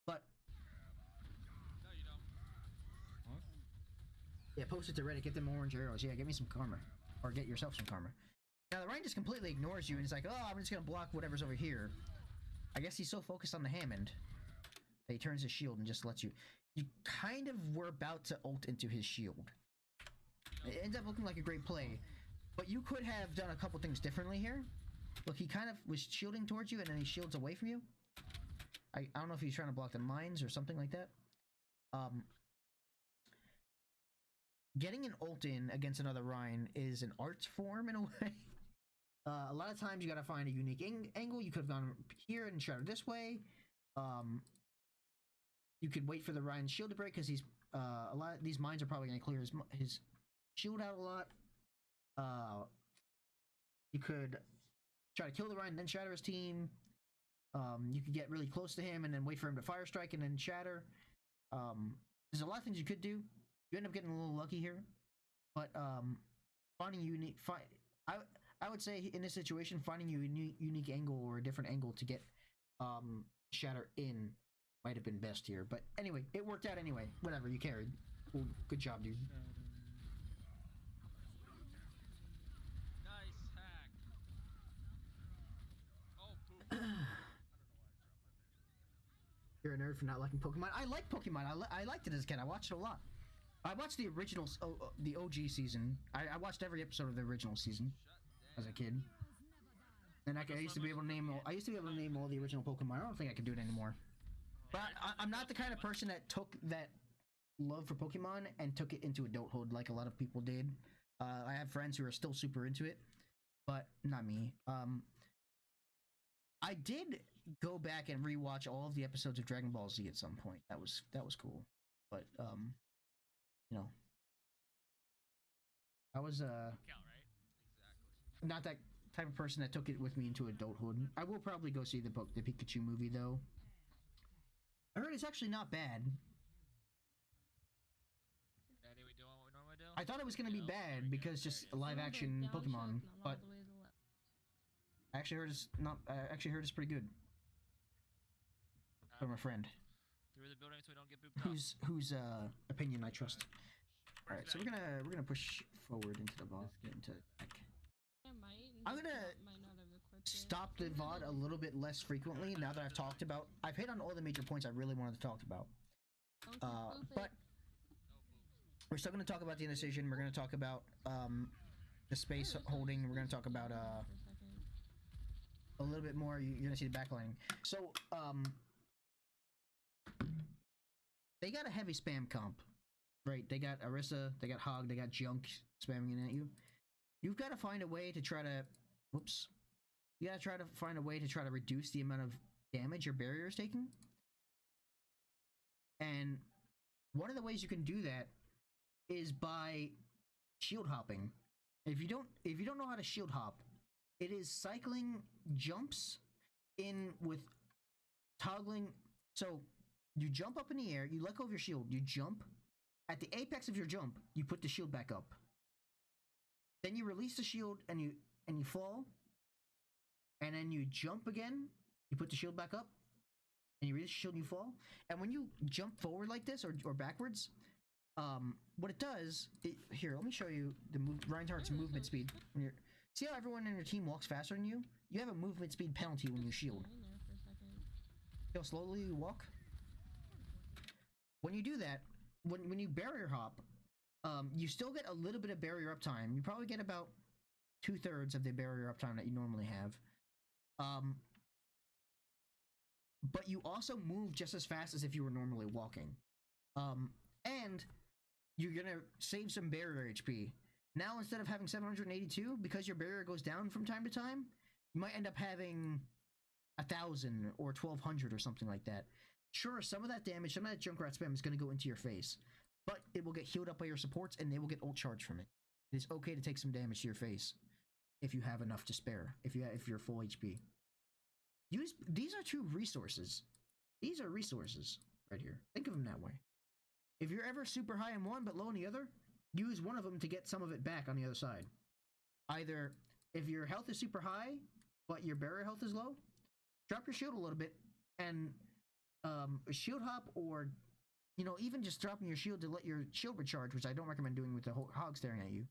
But No, you don't. Huh? yeah, post it to Reddit. Get them orange arrows. Yeah, get me some karma, or get yourself some karma. Now the Ryan just completely ignores you and he's like, "Oh, I'm just gonna block whatever's over here." I guess he's so focused on the Hammond that he turns his shield and just lets you. You kind of were about to ult into his shield. It ends up looking like a great play, but you could have done a couple things differently here. Look, he kind of was shielding towards you and then he shields away from you. I don't know if he's trying to block the mines or something like that. Getting an ult in against another Rhine is an art form in a way. A lot of times you gotta find a unique angle. You could have gone here and shot it this way. You could wait for the Rhine's shield to break because he's a lot. These mines are probably gonna clear his shield out a lot. You could try to kill the Rhine, then shatter his team. You could get really close to him and then wait for him to fire strike and then shatter. There's a lot of things you could do. You end up getting a little lucky here, but finding unique. I would say in this situation, finding a unique angle or a different angle to get shatter in might have been best here. But anyway, it worked out anyway. Whatever, you carried. Well, good job, dude. Nice hack. Oh, poop. You're a nerd for not liking Pokemon. I like Pokemon. I liked it as a kid. I watched it a lot. I watched the original, the OG season. I watched every episode of the original season as a kid. And I used to be able to name all. I used to be able to name all the original Pokemon. I don't think I can do it anymore. But I'm not the kind of person that took that love for Pokemon and took it into adulthood like a lot of people did. I have friends who are still super into it, but not me. I did go back and rewatch all of the episodes of Dragon Ball Z at some point. That was cool. But you know, I was Count, right? Exactly. not that type of person that took it with me into adulthood. I will probably go see the Pikachu movie though. I heard it's actually not bad. Daddy, we doing what we normally do? I thought it was gonna be bad because just a live action Pokemon, but I actually heard it's not. I actually heard it's pretty good from a friend Through the building so we don't get booped up. whose opinion I trust. All right, so we're gonna push forward into the ball, get into deck. I'm gonna stop the VOD a little bit less frequently now that I've talked about. I've hit on all the major points I really wanted to talk about. But we're still gonna talk about the indecision. We're gonna talk about the space holding. We're gonna talk about a little bit more. You're gonna see the backlining. So they got a heavy spam comp, right? They got Orisa, they got Hog, they got Junk spamming in at you. You've got to find a way to try to, whoops. You got to try to find a way to try to reduce the amount of damage your barrier is taking. And one of the ways you can do that is by shield hopping. If you don't know how to shield hop, it is cycling jumps in with toggling. So you jump up in the air, you let go of your shield, you jump. At the apex of your jump, you put the shield back up. Then you release the shield and you fall. And then you jump again, you put the shield back up, and you release the shield and you fall. And when you jump forward like this or backwards, what it does, here, let me show you the Reinhardt's movement speed. When you're, see how everyone in your team walks faster than you? You have a movement speed penalty when you shield. See how slowly you walk? When you do that, when you barrier hop, you still get a little bit of barrier uptime. You probably get about 2/3 of the barrier uptime that you normally have. But you also move just as fast as if you were normally walking. And you're gonna save some barrier HP. Now instead of having 782, because your barrier goes down from time to time, you might end up having 1,000 or 1,200 or something like that. Sure, some of that damage, some of that Junkrat spam is gonna go into your face, but it will get healed up by your supports and they will get ult charge from it. It is okay to take some damage to your face if you have enough to spare, if you're full HP. These are two resources. These are resources right here. Think of them that way. If you're ever super high in one but low in the other, use one of them to get some of it back on the other side. Either if your health is super high but your barrier health is low, drop your shield a little bit and shield hop, or even just dropping your shield to let your shield recharge, which I don't recommend doing with the whole hog staring at you.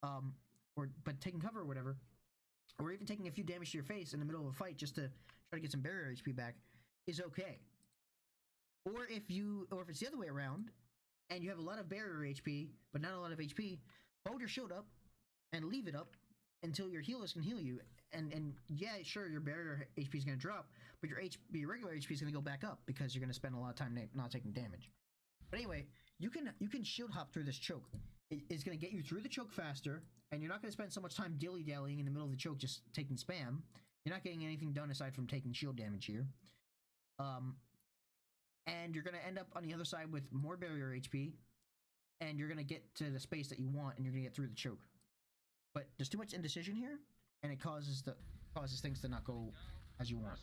But taking cover or whatever, or even taking a few damage to your face in the middle of a fight just to try to get some barrier HP back is okay. Or if it's the other way around and you have a lot of barrier HP but not a lot of HP, hold your shield up and leave it up until your healers can heal you. And yeah, sure, your barrier HP is going to drop, but your regular HP is going to go back up because you're going to spend a lot of time not taking damage. But anyway, you can shield hop through this choke. It's going to get you through the choke faster, and you're not going to spend so much time dilly-dallying in the middle of the choke just taking spam. You're not getting anything done aside from taking shield damage here. And you're going to end up on the other side with more barrier HP, and you're going to get to the space that you want, and you're going to get through the choke. But there's too much indecision here, and it causes things to not go as you want.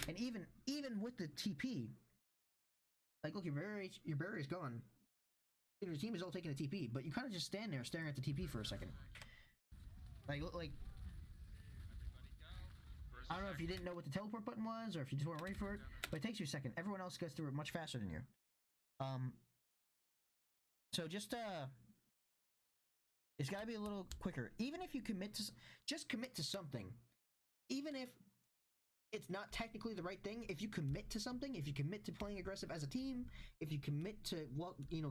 And even with the TP, like, look, your barrier is gone. Your team is all taking a TP, but you kind of just stand there staring at the TP for a second. Like I don't know if you didn't know what the teleport button was, or if you just weren't ready for it, but it takes you a second. Everyone else gets through it much faster than you. So just it's got to be a little quicker. Even if you commit to something, even if it's not technically the right thing. If you commit to something, if you commit to playing aggressive as a team, if you commit to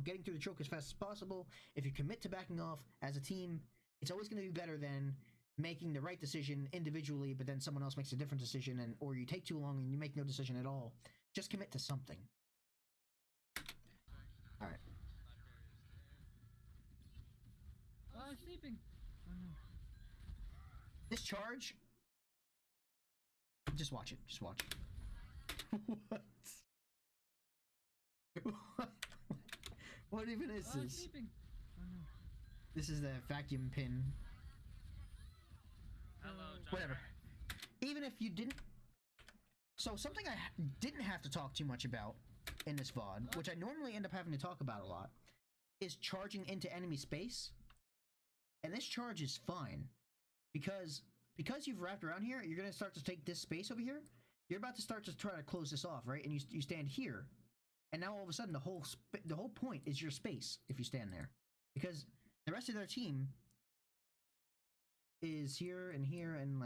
getting through the choke as fast as possible, if you commit to backing off as a team, it's always going to be better than making the right decision individually, but then someone else makes a different decision, or you take too long and you make no decision at all. Just commit to something. All right. Oh, I'm sleeping. Oh no. This charge. Just watch it. Just watch it. What? What? What even is Oh, I'm this? sleeping. Oh no. This is the vacuum pin. Hello, Whatever. Even if you didn't. So something I didn't have to talk too much about in this VOD, which I normally end up having to talk about a lot, is charging into enemy space. And this charge is fine because you've wrapped around here, you're going to start to take this space over here. You're about to start to try to close this off, right? And you stand here. And now all of a sudden the whole point is your space if you stand there. Because the rest of their team is here and here and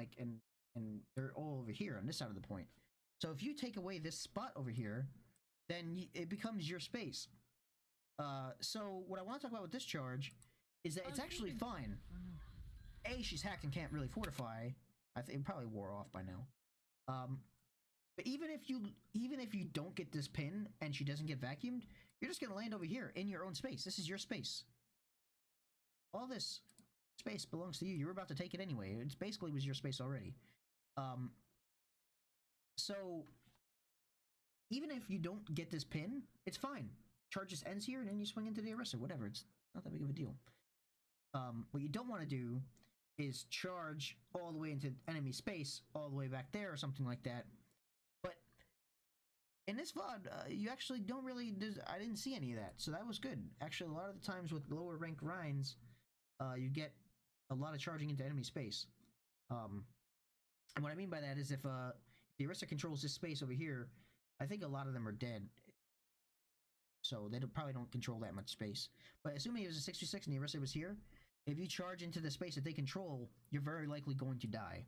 they're all over here on this side of the point. So if you take away this spot over here, then it becomes your space. So what I want to talk about with this charge is that it's actually fine. Oh no. A, she's hacked and can't really fortify. I think it probably wore off by now. But even if you don't get this pin and she doesn't get vacuumed, you're just gonna land over here in your own space. This is your space. All this space belongs to you. You were about to take it anyway. It basically was your space already. So even if you don't get this pin, it's fine. Charge just ends here and then you swing into the arrestor. Whatever. It's not that big of a deal. What you don't want to do is charge all the way into enemy space, all the way back there or something like that. But in this VOD, you actually don't really... I didn't see any of that, so that was good. Actually, a lot of the times with lower rank Rhines, you get a lot of charging into enemy space. And what I mean by that is if the Arista controls this space over here, I think a lot of them are dead. So they probably don't control that much space. But assuming it was a 6v6 and the Arista was here, if you charge into the space that they control, you're very likely going to die.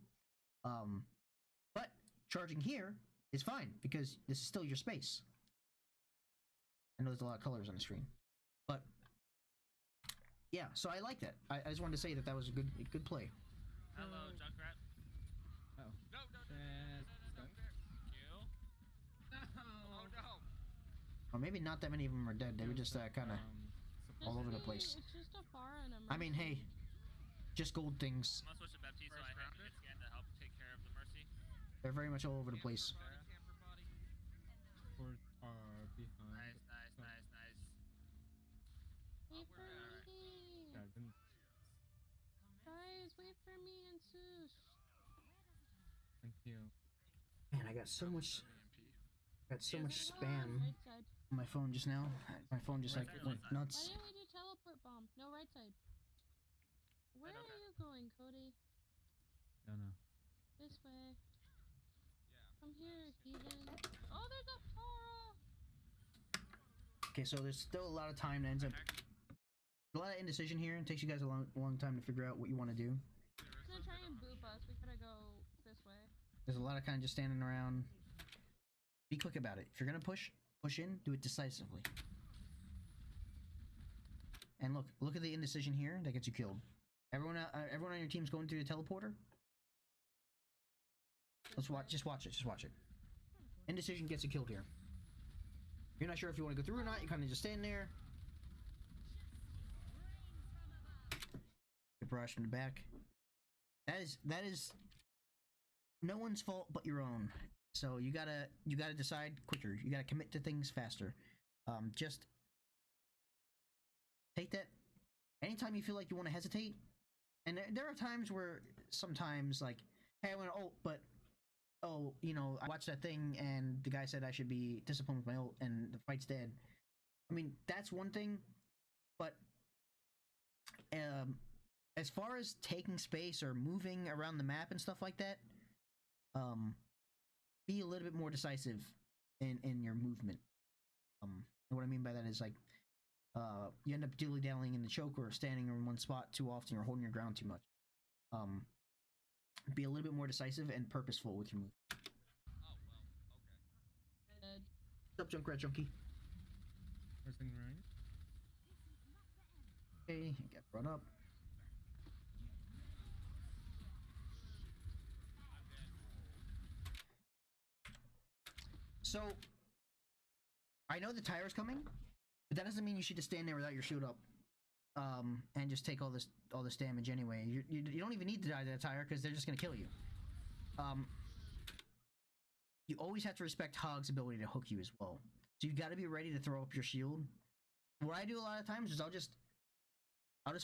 But charging here is fine, because this is still your space. I know there's a lot of colors on the screen. But, yeah, so I like that. I just wanted to say that was a good play. Hello, Junkrat. Oh. No. Or maybe not that many of them are dead. They were just kind of all over the place. It's just a bar and a I mean, hey, just gold things. I'm gonna switch to Baptiste so I have to scan to help take care of the Mercy. They're very much all over the place. Ports are behind. Nice. Wait for me. Seven. Guys, wait for me and Sush. Thank you. Man, I got so much spam Right side. on my phone just now. My phone just Right like side, went left side. nuts. Why didn't we do teleport bomb? No, right side. Where Right, are okay. you going, Cody? Don't know. This way. way. Yeah. Come here, heathen. Oh, there's a Tara! Okay, so there's still a lot of time that ends up. A lot of indecision here. It takes you guys a long time to figure out what you want to do. He's gonna try and boop us. We gotta go this way. There's a lot of kind of just standing around. Be quick about it. If you're gonna push in, do it decisively. And look at the indecision here that gets you killed. Everyone on your team's going through the teleporter. Just watch it. Indecision gets you killed here. You're not sure if you want to go through or not. You kind of just stand there. Get barraged from the back. That is no one's fault but your own. So you gotta decide quicker. You gotta commit to things faster. Just take that. Anytime you feel like you want to hesitate, and there are times where sometimes like, hey, I want to ult, but oh, you know, I watched that thing and the guy said I should be disciplined with my ult, and the fight's dead. I mean, that's one thing, but as far as taking space or moving around the map and stuff like that, be a little bit more decisive in your movement. And what I mean by that is like, you end up dilly-dallying in the choke or standing in one spot too often or holding your ground too much. Be a little bit more decisive and purposeful with your move. Oh well. Okay. What's up, Junkrat Junkie? Pressing right. Okay, get brought up. So, I know the tire's coming, but that doesn't mean you should just stand there without your shield up, and just take all this damage anyway. You don't even need to die to that tire because they're just gonna kill you. You always have to respect Hog's ability to hook you as well. So you got to be ready to throw up your shield. What I do a lot of times is I'll just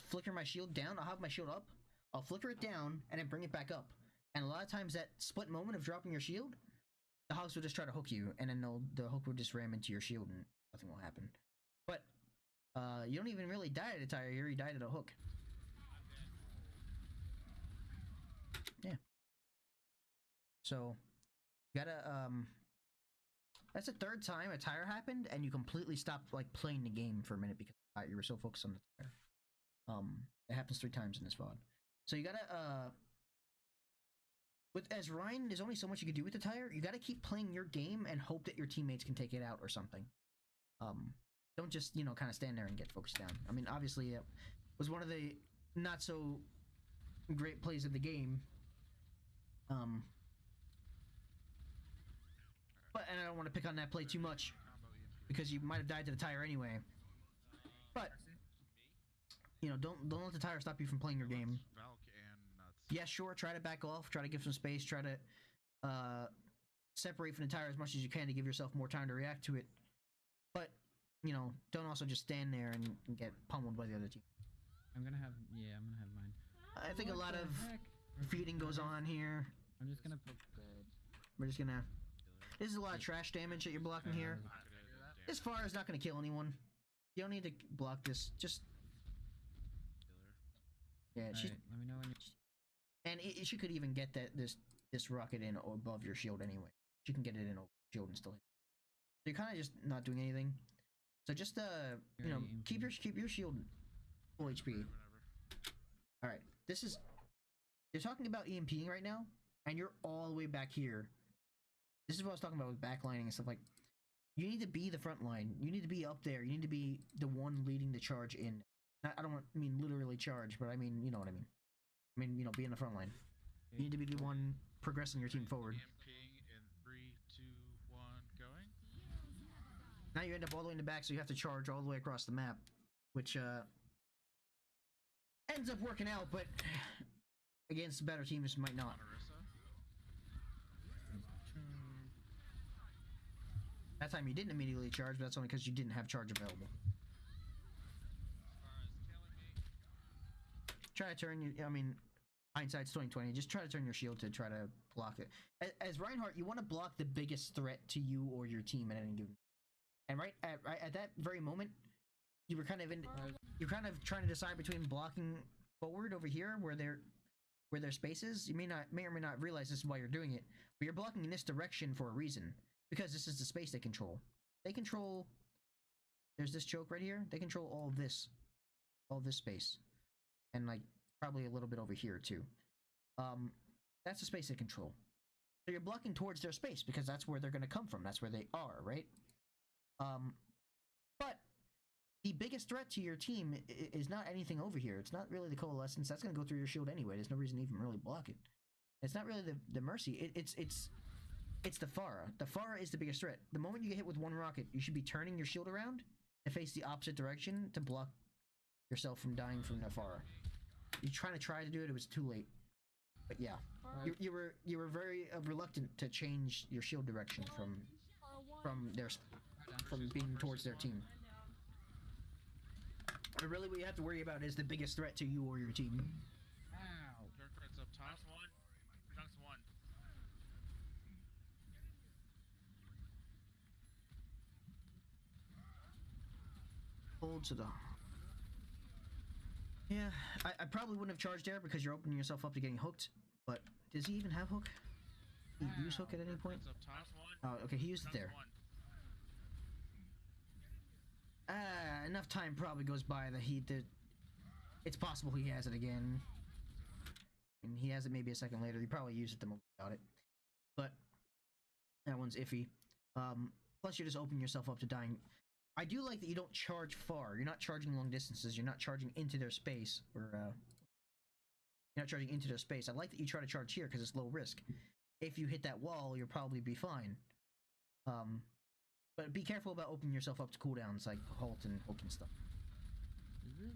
flicker my shield down. I'll have my shield up. I'll flicker it down and then bring it back up. And a lot of times that split moment of dropping your shield, the Hogs will just try to hook you, and then the hook will just ram into your shield and nothing will happen. But you don't even really die at a tire here. You died at a hook. Yeah. So you gotta that's the third time a tire happened and you completely stopped like playing the game for a minute because you were so focused on the tire. It happens 3 times in this VOD. So you gotta as Ryan, there's only so much you can do with the tire. You gotta keep playing your game and hope that your teammates can take it out or something. Don't just, kind of stand there and get focused down. I mean, obviously it was one of the not so great plays of the game. And I don't want to pick on that play too much because you might have died to the tire anyway. But don't let the tire stop you from playing your game. Yeah, sure. Try to back off. Try to give some space. Try to separate from the tire as much as you can to give yourself more time to react to it. But don't also just stand there and get pummeled by the other team. I'm gonna have mine. I think a lot of feeding goes on here. I'm just gonna poke the... We're just gonna... This is a lot of trash damage that you're blocking here. This fire is not gonna kill anyone. You don't need to block this. Just... Yeah, she's... Right, let me know when you... And she could even get this rocket in above your shield anyway. She can get it in over your shield and still hit. So you're kind of just not doing anything. So just keep your shield full HP. All right, you're talking about EMPing right now, and you're all the way back here. This is what I was talking about with backlining and stuff like. You need to be the front line. You need to be up there. You need to be the one leading the charge in. I don't mean literally charge, but I mean you know what I mean. I mean be in the front line. You need to be the one progressing your team forward. EMPing in 3, 2, 1, going. Now you end up all the way in the back, so you have to charge all the way across the map, which ends up working out, but against better teams might not. That time you didn't immediately charge, but that's only because you didn't have charge available. Try to turn your, hindsight's 2020. Just try to turn your shield to try to block it. As Reinhardt, you want to block the biggest threat to you or your team at any given. And right at that very moment, you're kind of trying to decide between blocking forward over here where where their space is, you may or may not realize this is why you're doing it, but you're blocking in this direction for a reason. Because this is the space they control. They control... There's this choke right here. They control all this space. And, like, probably a little bit over here, too. That's the space they control. So you're blocking towards their space, because that's where they're going to come from. That's where they are, right? But the biggest threat to your team is not anything over here. It's not really the Coalescence. That's going to go through your shield anyway. There's no reason to even really block it. It's not really the Mercy. It's the Pharah. The Pharah is the biggest threat. The moment you get hit with one rocket, you should be turning your shield around to face the opposite direction to block yourself from dying from the Pharah. You try to do it, it was too late. But yeah, you were very reluctant to change your shield direction from being towards their team. But really, what you have to worry about is the biggest threat to you or your team. Ow. Darkheart's up top. Dunks one. Dunks one. Hold to the... Yeah, I probably wouldn't have charged there because you're opening yourself up to getting hooked. But does he even have hook? Did he use hook at any point? Darkheart's up top. Dunks one. Oh, okay, he used it Dunks there. one. Enough time probably goes by that it's possible he has it again. And he has it maybe a second later. He probably used it the moment he got it. But that one's iffy. Plus you're just opening yourself up to dying. I do like that you don't charge far. You're not charging long distances. You're not charging into their space. You're not charging into their space. I like that you try to charge here because it's low risk. If you hit that wall, you'll probably be fine. But be careful about opening yourself up to cooldowns like halt and hook and stuff. Is it?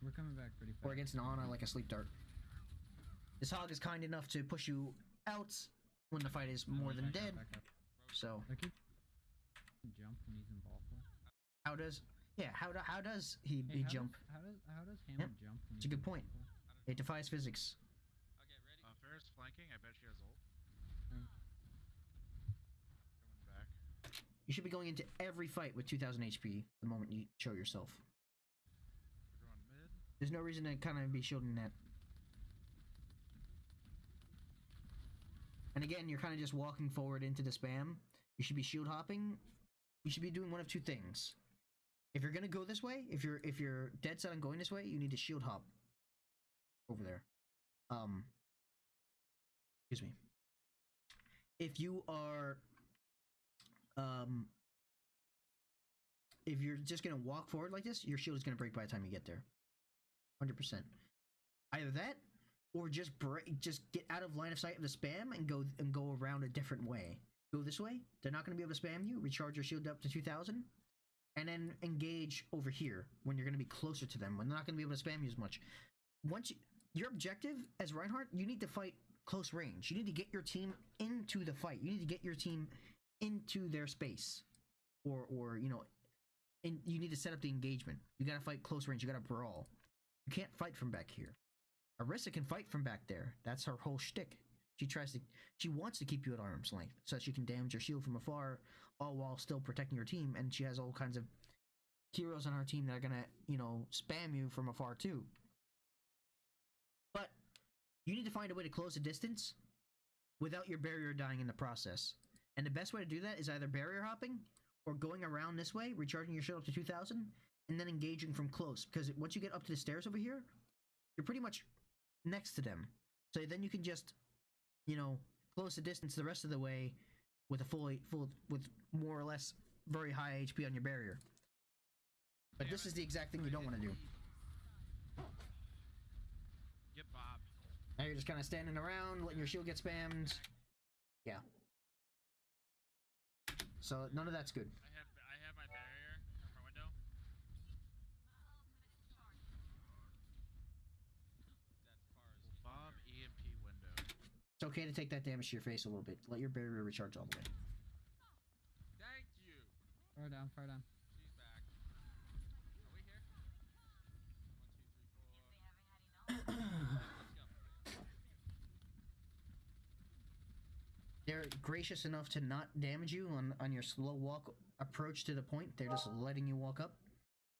We're coming back pretty fast. Or against an Ana like a sleep dart. This hog is kind enough to push you out when the fight is more than dead. Back up. So I keep jump when he's in ball play. how does he Hey, jump? How does Hammer jump? When It's a he's good in point. ball play? It defies physics. Okay, ready? Farrah's flanking. I bet she has ult. Mm. Coming back. You should be going into every fight with 2000 HP the moment you show yourself. We're going mid. There's no reason to kind of be shielding that. And again, you're kind of just walking forward into the spam. You should be shield hopping. You should be doing one of two things. If you're gonna go this way, if you're dead set on going this way, you need to shield hop over there. Excuse me. If you are if you're just gonna walk forward like this, your shield is gonna break by the time you get there. 100%. Either that, or just get out of line of sight of the spam and go around a different way. Go this way. They're not gonna be able to spam you. Recharge your shield up to 2000, and then engage over here when you're gonna be closer to them. When they're not gonna be able to spam you as much. Your objective as Reinhardt, you need to fight close range. You need to get your team into the fight. You need to get your team into their space, or you know, and you need to set up the engagement. You gotta fight close range. You gotta brawl. You can't fight from back here. Arissa can fight from back there. That's her whole shtick. She wants to keep you at arm's length so that she can damage your shield from afar, all while still protecting your team. And she has all kinds of heroes on her team that are gonna, you know, spam you from afar too. But you need to find a way to close the distance without your barrier dying in the process. And the best way to do that is either barrier hopping or going around this way, recharging your shield up to 2000, and then engaging from close. Because once you get up to the stairs over here, you're pretty much next to them. So then you can just, you know, close the distance the rest of the way with a with more or less very high HP on your barrier. But this is the exact thing you don't want to do. Get Bob. Now you're just kind of standing around, letting your shield get spammed. Yeah. So none of that's good. I have my barrier from my window. That far is Bob EMP window. It's okay to take that damage to your face a little bit. Let your barrier recharge all the way. Thank you. Far down, far down. She's back. Are we here? 1, 2, 3, 4. Let's go. They're gracious enough to not damage you on your slow walk approach to the point. They're just letting you walk up.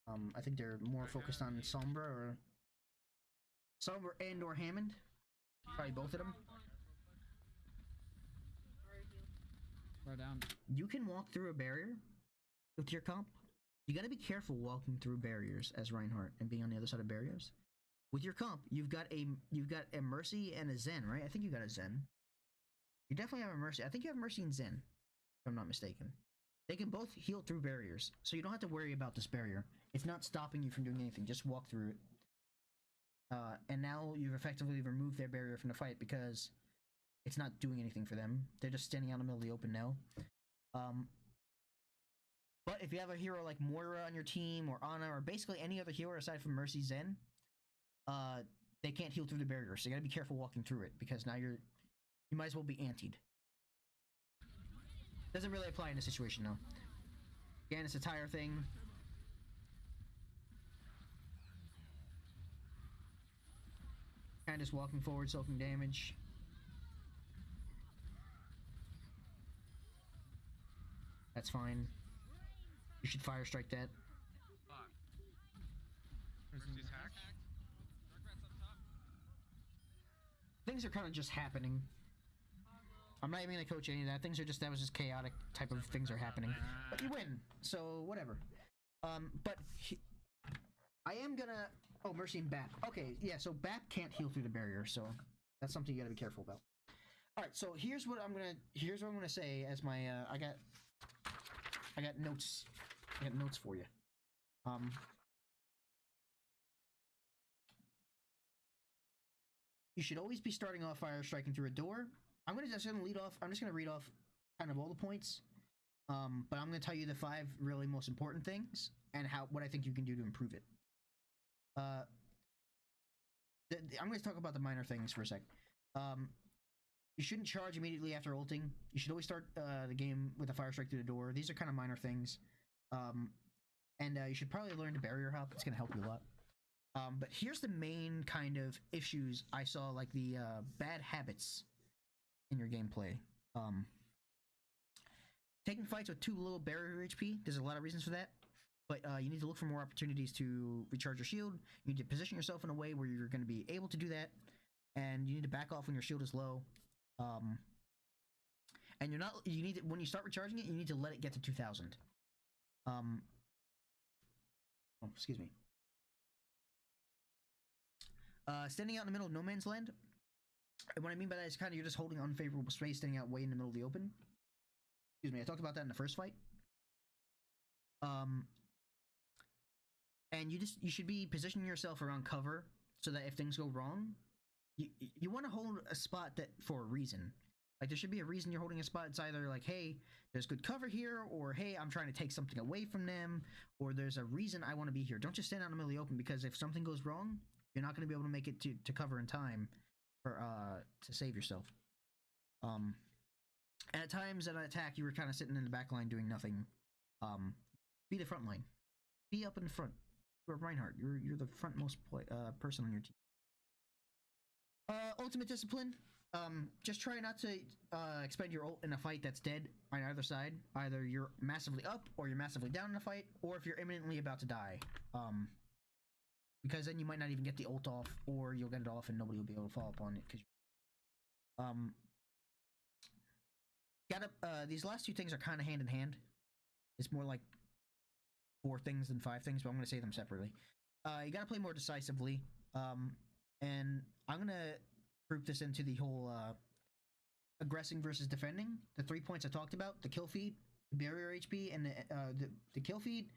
I think they're more focused on Sombra or Somber and or Hammond. Probably both of them. Throw down. You can walk through a barrier with your comp. You gotta be careful walking through barriers as Reinhardt and being on the other side of barriers. With your comp, you've got a Mercy and a Zen, right? I think you got a Zen. You definitely have a Mercy. I think you have Mercy and Zen, if I'm not mistaken. They can both heal through barriers, so you don't have to worry about this barrier. It's not stopping you from doing anything. Just walk through it. And now you've effectively removed their barrier from the fight because it's not doing anything for them. They're just standing out in the middle of the open now. But if you have a hero like Moira on your team, or Ana, or basically any other healer aside from Mercy Zen, they can't heal through the barrier, so you gotta be careful walking through it, because now you might as well be antied. Doesn't really apply in this situation though. Again, it's a tire thing. Kind of just walking forward, soaking damage. That's fine. You should fire strike that. Fuck. Mercy's hacked. Things are kind of just happening. I'm not even gonna coach any of that. Things are just, that was just chaotic type of things are happening. But you win, so whatever. I am gonna. Oh, Mercy and Bap. Okay, yeah. So Bap can't heal through the barrier, so that's something you gotta be careful about. All right, so here's what I'm gonna say as my I got notes. I got notes for you. You should always be starting off fire striking through a door. I'm just gonna lead off. I'm just gonna read off kind of all the points, but I'm gonna tell you the 5 really most important things and what I think you can do to improve it. I'm gonna talk about the minor things for a sec. You shouldn't charge immediately after ulting. You should always start the game with a fire strike through the door. These are kind of minor things, and you should probably learn to barrier hop. It's gonna help you a lot. But here's the main kind of issues I saw, like the bad habits in your gameplay. Taking fights with too little barrier HP. There's a lot of reasons for that, but you need to look for more opportunities to recharge your shield. You need to position yourself in a way where you're going to be able to do that, and you need to back off when your shield is low. And you're not. You need to, when you start recharging it, you need to let it get to 2,000. Oh, excuse me. Standing out in the middle of no man's land. And what I mean by that is kind of you're just holding unfavorable space, standing out way in the middle of the open. Excuse me, I talked about that in the first fight. And you should be positioning yourself around cover so that if things go wrong, you want to hold a spot that for a reason. Like, there should be a reason you're holding a spot. It's either like, hey, there's good cover here, or hey, I'm trying to take something away from them, or there's a reason I want to be here. Don't just stand out in the middle of the open, because if something goes wrong, you're not going to be able to make it to cover in time for to save yourself. And at times at an attack, you were kind of sitting in the back line doing nothing. Be the front line. Be up in the front. You're Reinhardt. You're the frontmost person on your team. Ultimate discipline. Just try not to expend your ult in a fight that's dead on either side. Either you're massively up, or you're massively down in a fight, or if you're imminently about to die. Because then you might not even get the ult off, or you'll get it off and nobody will be able to follow up on it. These last 2 things are kind of hand in hand. It's more like 4 things than 5 things, but I'm going to say them separately. You got to play more decisively. And I'm going to group this into the whole aggressing versus defending. The 3 points I talked about: the kill feed, the barrier HP, and the kill feed,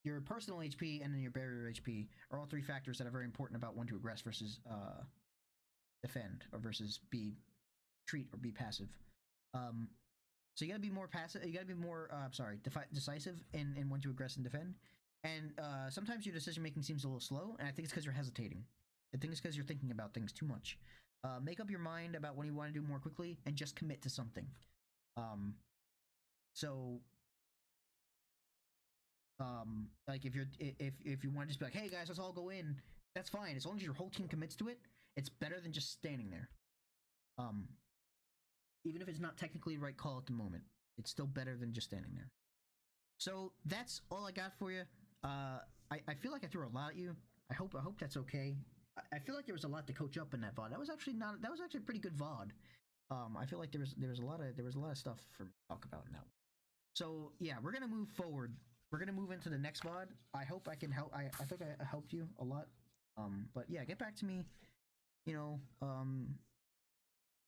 your personal HP, and then your barrier HP are all 3 factors that are very important about when to aggress versus defend, or versus be treat or be passive. So you gotta be more passive. You gotta be more decisive in when to aggress and defend. And sometimes your decision making seems a little slow, and I think it's because you're hesitating. I think it's because you're thinking about things too much. Make up your mind about what you want to do more quickly, and just commit to something. Like if you want to just be like, hey guys, let's all go in, that's fine. As long as your whole team commits to it, it's better than just standing there. Even if it's not technically the right call at the moment, it's still better than just standing there. So that's all I got for you. I feel like I threw a lot at you. I hope that's okay. I feel like there was a lot to coach up in that VOD. That was actually a pretty good VOD. I feel like there was a lot of stuff for me to talk about in that one. So yeah, we're gonna move forward. We're gonna move into the next VOD. I hope I can help. I think I helped you a lot. But yeah, get back to me. You know,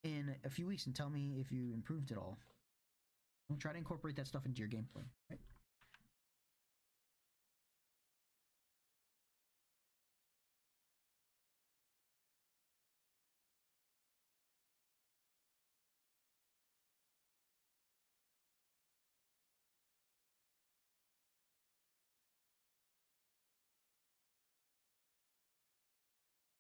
in a few weeks and tell me if you improved at all. I'll try to incorporate that stuff into your gameplay. Right?